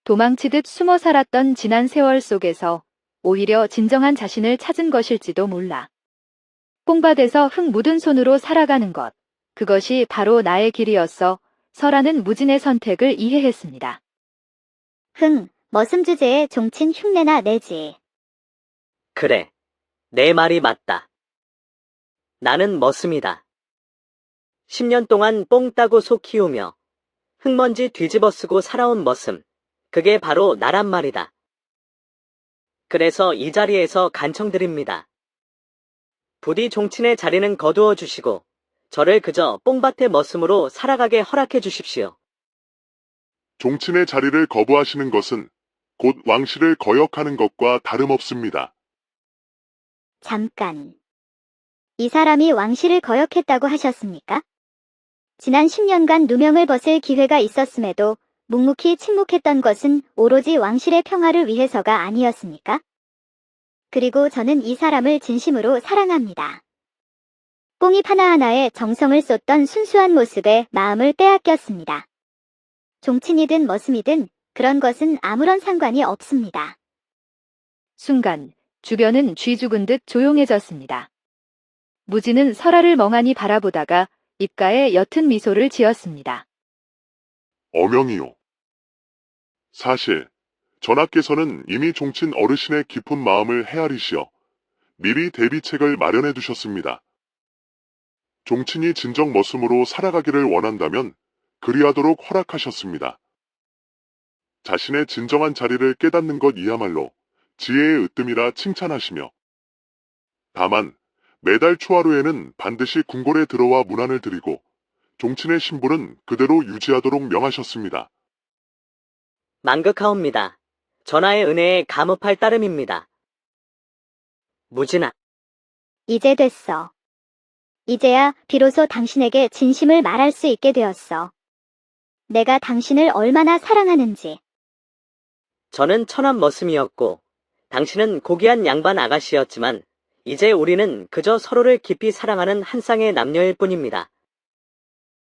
도망치듯 숨어 살았던 지난 세월 속에서 오히려 진정한 자신을 찾은 것일지도 몰라. 뽕밭에서 흙 묻은 손으로 살아가는 것, 그것이 바로 나의 길이었어. 설아는 무진의 선택을 이해했습니다. 머슴 주제에 종친 흉내나 내지. 그래, 내 말이 맞다. 나는 머슴이다. 10년 동안 뽕 따고 소 키우며 흙먼지 뒤집어 쓰고 살아온 머슴, 그게 바로 나란 말이다. 그래서 이 자리에서 간청드립니다. 부디 종친의 자리는 거두어 주시고 저를 그저 뽕밭의 머슴으로 살아가게 허락해 주십시오. 종친의 자리를 거부하시는 것은 곧 왕실을 거역하는 것과 다름없습니다. 잠깐. 이 사람이 왕실을 거역했다고 하셨습니까? 지난 10년간 누명을 벗을 기회가 있었음에도 묵묵히 침묵했던 것은 오로지 왕실의 평화를 위해서가 아니었습니까? 그리고 저는 이 사람을 진심으로 사랑합니다. 뽕잎 하나하나에 정성을 쏟던 순수한 모습에 마음을 빼앗겼습니다. 종친이든 머슴이든 그런 것은 아무런 상관이 없습니다. 순간 주변은 쥐 죽은 듯 조용해졌습니다. 무진은 설아를 멍하니 바라보다가 입가에 옅은 미소를 지었습니다. 어명이요. 사실 전하께서는 이미 종친 어르신의 깊은 마음을 헤아리시어 미리 대비책을 마련해 두셨습니다. 종친이 진정 머슴으로 살아가기를 원한다면 그리하도록 허락하셨습니다. 자신의 진정한 자리를 깨닫는 것이야말로 지혜의 으뜸이라 칭찬하시며 다만 매달 초하루에는 반드시 궁궐에 들어와 문안을 드리고 종친의 신분은 그대로 유지하도록 명하셨습니다. 만극하옵니다. 전하의 은혜에 감업할 따름입니다. 무진아, 이제 됐어. 이제야 비로소 당신에게 진심을 말할 수 있게 되었어. 내가 당신을 얼마나 사랑하는지. 저는 천한 머슴이었고 당신은 고귀한 양반 아가씨였지만 이제 우리는 그저 서로를 깊이 사랑하는 한 쌍의 남녀일 뿐입니다.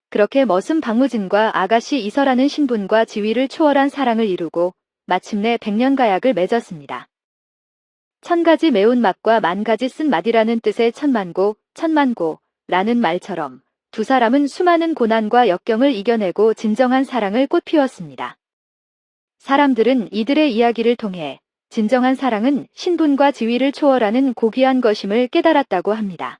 그렇게 머슴 박무진과 아가씨 이설하는 신분과 지위를 초월한 사랑을 이루고 마침내 백년가약을 맺었습니다. 1000가지 매운맛과 10,000가지 쓴맛이라는 뜻의 천만고라는 말처럼 두 사람은 수많은 고난과 역경을 이겨내고 진정한 사랑을 꽃피웠습니다. 사람들은 이들의 이야기를 통해 진정한 사랑은 신분과 지위를 초월하는 고귀한 것임을 깨달았다고 합니다.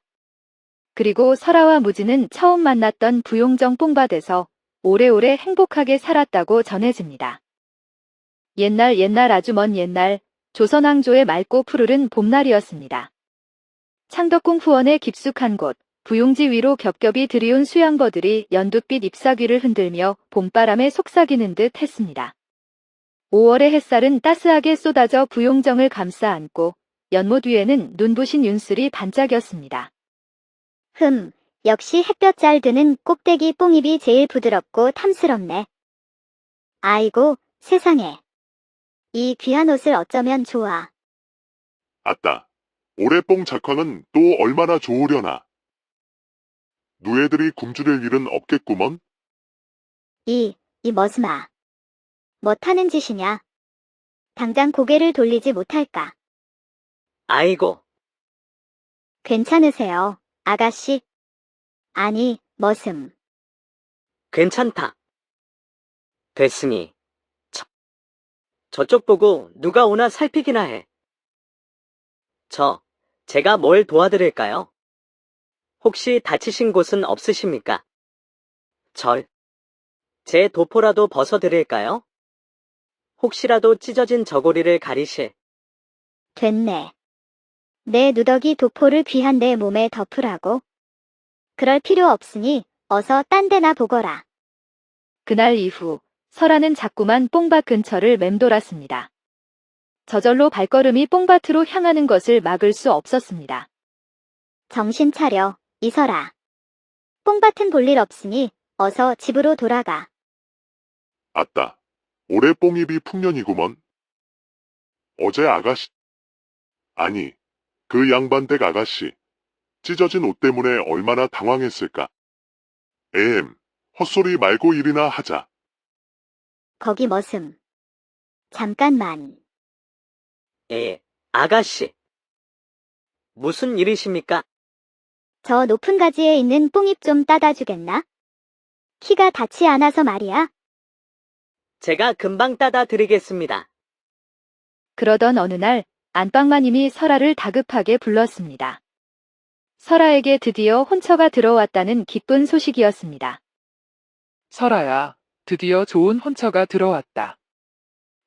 그리고 설아와 무진은 처음 만났던 부용정 뽕밭에서 오래오래 행복하게 살았다고 전해집니다. 옛날 아주 먼 옛날 조선왕조의 맑고 푸르른 봄날이었습니다. 창덕궁 후원의 깊숙한 곳 부용지 위로 겹겹이 들이운 수양버들이 연두빛 잎사귀를 흔들며 봄바람에 속삭이는 듯 했습니다. 5월의 햇살은 따스하게 쏟아져 부용정을 감싸 안고 연못 위에는 눈부신 윤슬이 반짝였습니다. 역시 햇볕 잘 드는 꼭대기 뽕잎이 제일 부드럽고 탐스럽네. 아이고, 세상에. 이 귀한 옷을 어쩌면 좋아. 아따, 올해 뽕 작황은 또 얼마나 좋으려나. 누애들이 굶주릴 일은 없겠구먼. 이 머스마. 뭐 타는 짓이냐? 당장 고개를 돌리지 못할까? 아이고, 괜찮으세요, 아가씨? 아니, 머슴. 괜찮다. 됐으니. 저쪽 보고 누가 오나 살피기나 해. 제가 뭘 도와드릴까요? 혹시 다치신 곳은 없으십니까? 제 도포라도 벗어드릴까요? 혹시라도 찢어진 저고리를 가리실. 됐네. 내 누더기 도포를 귀한 내 몸에 덮으라고? 그럴 필요 없으니 어서 딴 데나 보거라. 그날 이후 설아는 자꾸만 뽕밭 근처를 맴돌았습니다. 저절로 발걸음이 뽕밭으로 향하는 것을 막을 수 없었습니다. 정신 차려, 이설아. 뽕밭은 볼 일 없으니 어서 집으로 돌아가. 아따, 올해 뽕잎이 풍년이구먼. 어제 아가씨, 아니, 그 양반댁 아가씨, 찢어진 옷 때문에 얼마나 당황했을까. 헛소리 말고 일이나 하자. 거기 머슴. 잠깐만. 예, 아가씨. 무슨 일이십니까? 저 높은 가지에 있는 뽕잎 좀 따다 주겠나? 키가 닿지 않아서 말이야. 제가 금방 따다 드리겠습니다. 그러던 어느 날 안방마님이 설아를 다급하게 불렀습니다. 설아에게 드디어 혼처가 들어왔다는 기쁜 소식이었습니다. 설아야, 드디어 좋은 혼처가 들어왔다.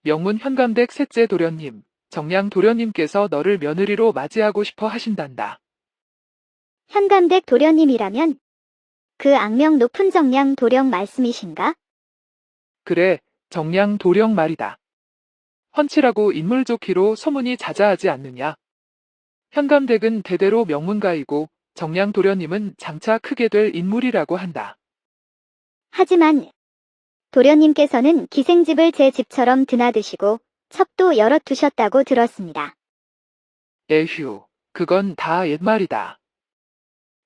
명문 현감댁 셋째 도련님, 정량 도련님께서 너를 며느리로 맞이하고 싶어 하신단다. 현감댁 도련님이라면 그 악명 높은 정량 도령 말씀이신가? 그래, 정량 도령 말이다. 훤칠하고 인물 좋기로 소문이 자자하지 않느냐. 현감댁은 대대로 명문가이고 정량 도련님은 장차 크게 될 인물이라고 한다. 하지만 도련님께서는 기생집을 제 집처럼 드나드시고 첩도 여럿 두셨다고 들었습니다. 에휴, 그건 다 옛말이다.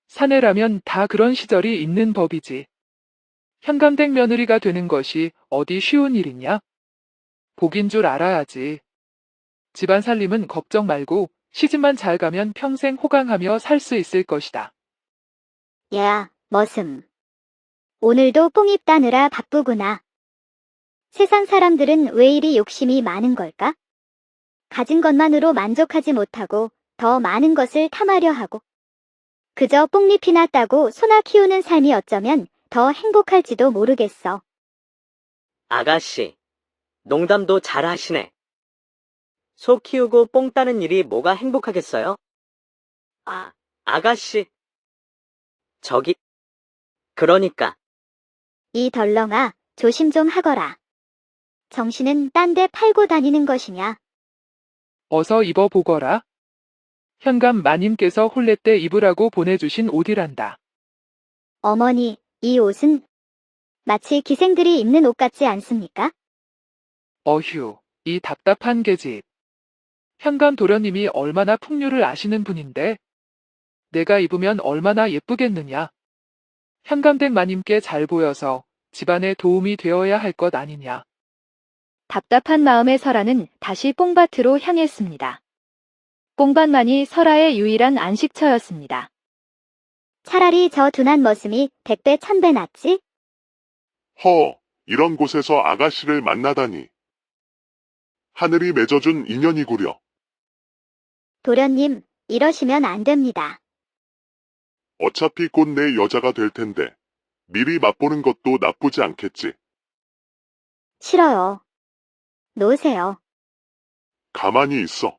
사내라면 다 그런 시절이 있는 법이지. 현감댁 며느리가 되는 것이 어디 쉬운 일이냐? 복인 줄 알아야지. 집안 살림은 걱정 말고 시집만 잘 가면 평생 호강하며 살 수 있을 것이다. 야, 머슴. 오늘도 뽕잎 따느라 바쁘구나. 세상 사람들은 왜 이리 욕심이 많은 걸까? 가진 것만으로 만족하지 못하고 더 많은 것을 탐하려 하고 그저 뽕잎이나 따고 소나 키우는 삶이 어쩌면 더 행복할지도 모르겠어. 아가씨, 농담도 잘 하시네. 소 키우고 뽕 따는 일이 뭐가 행복하겠어요? 아가씨. 그러니까, 이 덜렁아, 조심 좀 하거라. 정신은 딴 데 팔고 다니는 것이냐? 어서 입어보거라. 현감 마님께서 혼례 때 입으라고 보내주신 옷이란다. 어머니, 이 옷은 마치 기생들이 입는 옷 같지 않습니까? 어휴, 이 답답한 계집. 현감 도련님이 얼마나 풍류를 아시는 분인데 내가 입으면 얼마나 예쁘겠느냐. 현감댁 마님께 잘 보여서 집안에 도움이 되어야 할 것 아니냐. 답답한 마음의 설아는 다시 뽕밭으로 향했습니다. 뽕밭만이 설아의 유일한 안식처였습니다. 차라리 저 둔한 머슴이 100배 1000배 낫지? 이런 곳에서 아가씨를 만나다니. 하늘이 맺어준 인연이구려. 도련님, 이러시면 안 됩니다. 어차피 곧 내 여자가 될 텐데 미리 맛보는 것도 나쁘지 않겠지. 싫어요. 놓으세요. 가만히 있어.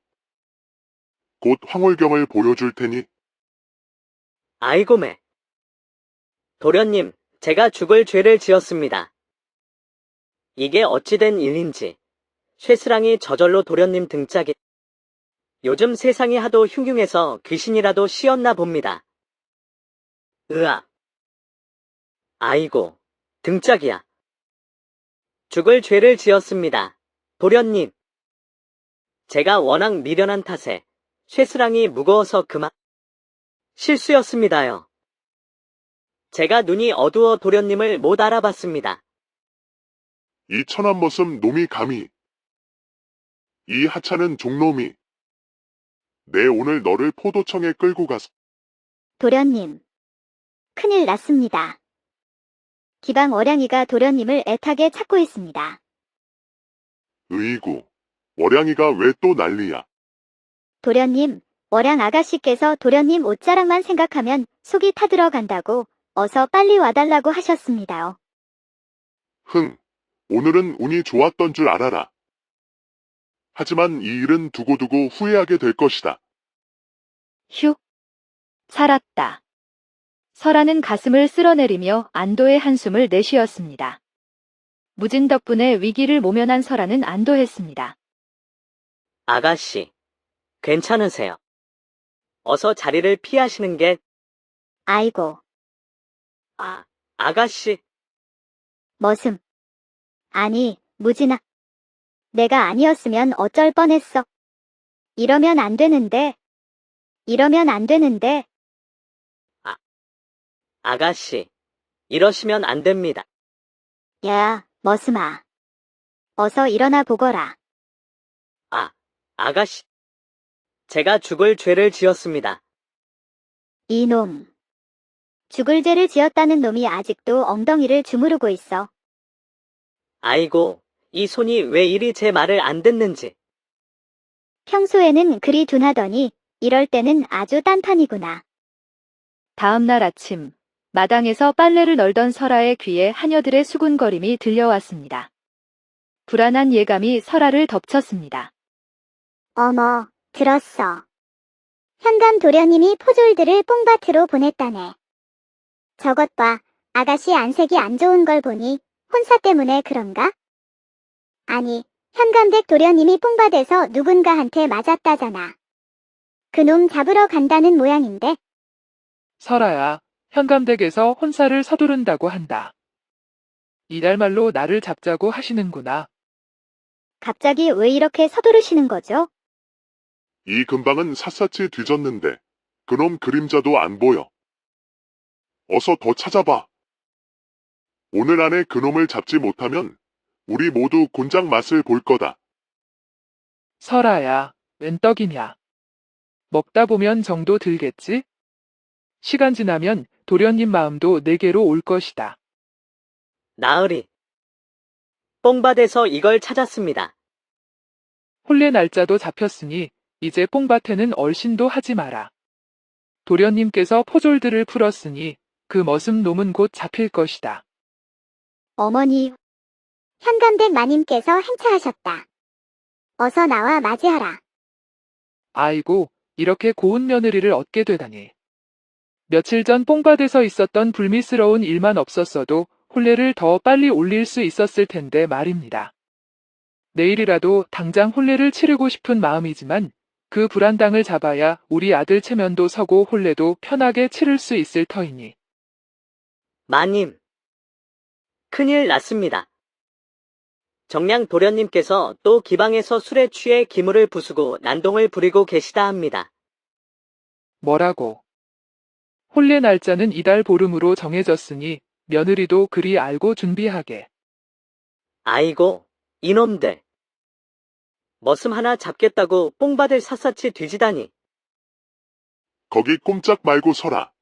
곧 황홀경을 보여줄 테니. 아이고매. 도련님, 제가 죽을 죄를 지었습니다. 이게 어찌된 일인지, 쇠스랑이 저절로 도련님 등짝에. 요즘 세상이 하도 흉흉해서 귀신이라도 씌었나 봅니다. 으아. 아이고, 등짝이야. 죽을 죄를 지었습니다. 도련님. 제가 워낙 미련한 탓에 쇠스랑이 무거워서 그만. 실수였습니다요. 제가 눈이 어두워 도련님을 못 알아봤습니다. 이 천한 머슴 놈이 감히. 이 하찮은 종놈이. 내 오늘 너를 포도청에 끌고 가서 도련님. 큰일 났습니다. 기방 월양이가 도련님을 애타게 찾고 있습니다. 으이구. 월양이가 왜 또 난리야. 도련님, 월양 아가씨께서 도련님 옷자락만 생각하면 속이 타들어간다고 어서 빨리 와달라고 하셨습니다요. 흥. 오늘은 운이 좋았던 줄 알아라. 하지만 이 일은 두고두고 후회하게 될 것이다. 휴. 살았다. 설아는 가슴을 쓸어내리며 안도의 한숨을 내쉬었습니다. 무진 덕분에 위기를 모면한 설아는 안도했습니다. 아가씨, 괜찮으세요? 어서 자리를 피하시는 게, 아이고, 아가씨, 머슴. 아니, 무진아. 내가 아니었으면 어쩔 뻔했어. 이러면 안 되는데. 이러면 안 되는데. 아가씨, 이러시면 안 됩니다. 야, 머슴아. 어서 일어나 보거라. 아가씨, 제가 죽을 죄를 지었습니다. 이놈. 죽을 죄를 지었다는 놈이 아직도 엉덩이를 주무르고 있어. 아이고, 이 손이 왜 이리 제 말을 안 듣는지. 평소에는 그리 둔하더니 이럴 때는 아주 딴판이구나. 다음 날 아침, 마당에서 빨래를 널던 설아의 귀에 하녀들의 수군거림이 들려왔습니다. 불안한 예감이 설아를 덮쳤습니다. 어머, 들었어. 현감 도련님이 포졸들을 뽕밭으로 보냈다네. 저것 봐, 아가씨 안색이 안 좋은 걸 보니 혼사 때문에 그런가? 아니, 현감댁 도련님이 뽕밭에서 누군가한테 맞았다잖아. 그놈 잡으러 간다는 모양인데. 설아야, 현감댁에서 혼사를 서두른다고 한다. 이달 말로 나를 잡자고 하시는구나. 갑자기 왜 이렇게 서두르시는 거죠? 이 근방은 샅샅이 뒤졌는데 그놈 그림자도 안 보여. 어서 더 찾아봐. 오늘 안에 그놈을 잡지 못하면 우리 모두 곤장 맛을 볼 거다. 설아야, 웬 떡이냐. 먹다 보면 정도 들겠지? 시간 지나면 도련님 마음도 내게로 올 것이다. 나으리. 뽕밭에서 이걸 찾았습니다. 혼례 날짜도 잡혔으니 이제 뽕밭에는 얼씬도 하지 마라. 도련님께서 포졸들을 풀었으니 그 머슴 놈은 곧 잡힐 것이다. 어머니, 현감댁 마님께서 행차하셨다. 어서 나와 맞이하라. 아이고, 이렇게 고운 며느리를 얻게 되다니. 며칠 전 뽕밭에서 있었던 불미스러운 일만 없었어도 혼례를 더 빨리 올릴 수 있었을 텐데 말입니다. 내일이라도 당장 혼례를 치르고 싶은 마음이지만 그 불안당을 잡아야 우리 아들 체면도 서고 혼례도 편하게 치를 수 있을 터이니. 마님. 큰일 났습니다. 정량 도련님께서 또 기방에서 술에 취해 기물을 부수고 난동을 부리고 계시다 합니다. 뭐라고? 혼례 날짜는 이달 보름으로 정해졌으니 며느리도 그리 알고 준비하게. 아이고, 이놈들. 머슴 하나 잡겠다고 뽕밭을 샅샅이 뒤지다니. 거기 꼼짝 말고 서라.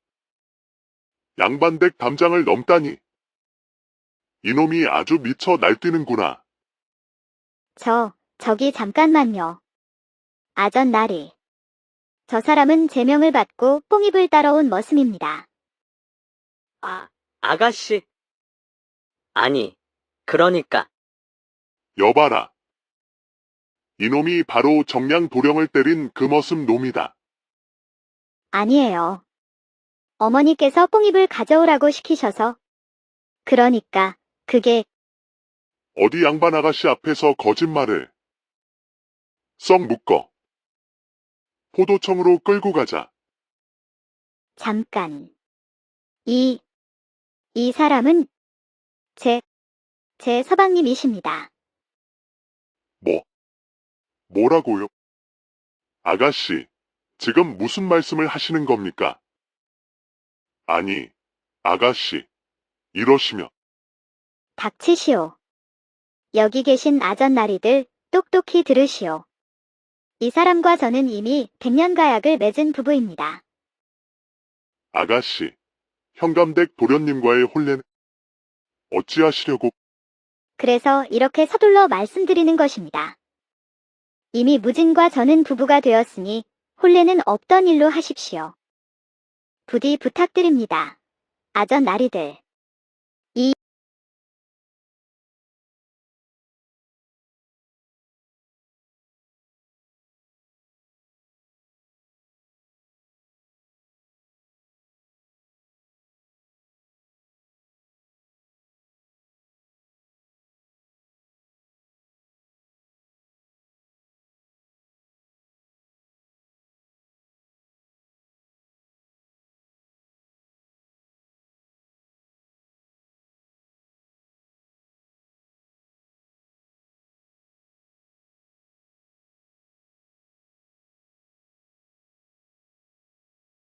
양반댁 담장을 넘다니. 이놈이 아주 미쳐 날뛰는구나. 저기 잠깐만요. 아전 나리. 저 사람은 제명을 받고 뽕입을 따라온 머슴입니다. 아가씨. 아니, 그러니까. 여봐라. 이놈이 바로 정량 도령을 때린 그 머슴 놈이다. 아니에요. 어머니께서 뽕입을 가져오라고 시키셔서. 그러니까 그게 어디 양반 아가씨 앞에서 거짓말을. 썩 묶어. 포도청으로 끌고 가자. 잠깐. 이 사람은 제 서방님이십니다. 뭐라고요? 아가씨, 지금 무슨 말씀을 하시는 겁니까? 아니, 아가씨, 이러시면 닥치시오. 여기 계신 아전나리들 똑똑히 들으시오. 이 사람과 저는 이미 백년가약을 맺은 부부입니다. 아가씨, 현감댁 도련님과의 혼례는 어찌하시려고? 그래서 이렇게 서둘러 말씀드리는 것입니다. 이미 무진과 저는 부부가 되었으니 혼례는 없던 일로 하십시오. 부디 부탁드립니다. 아전나리들.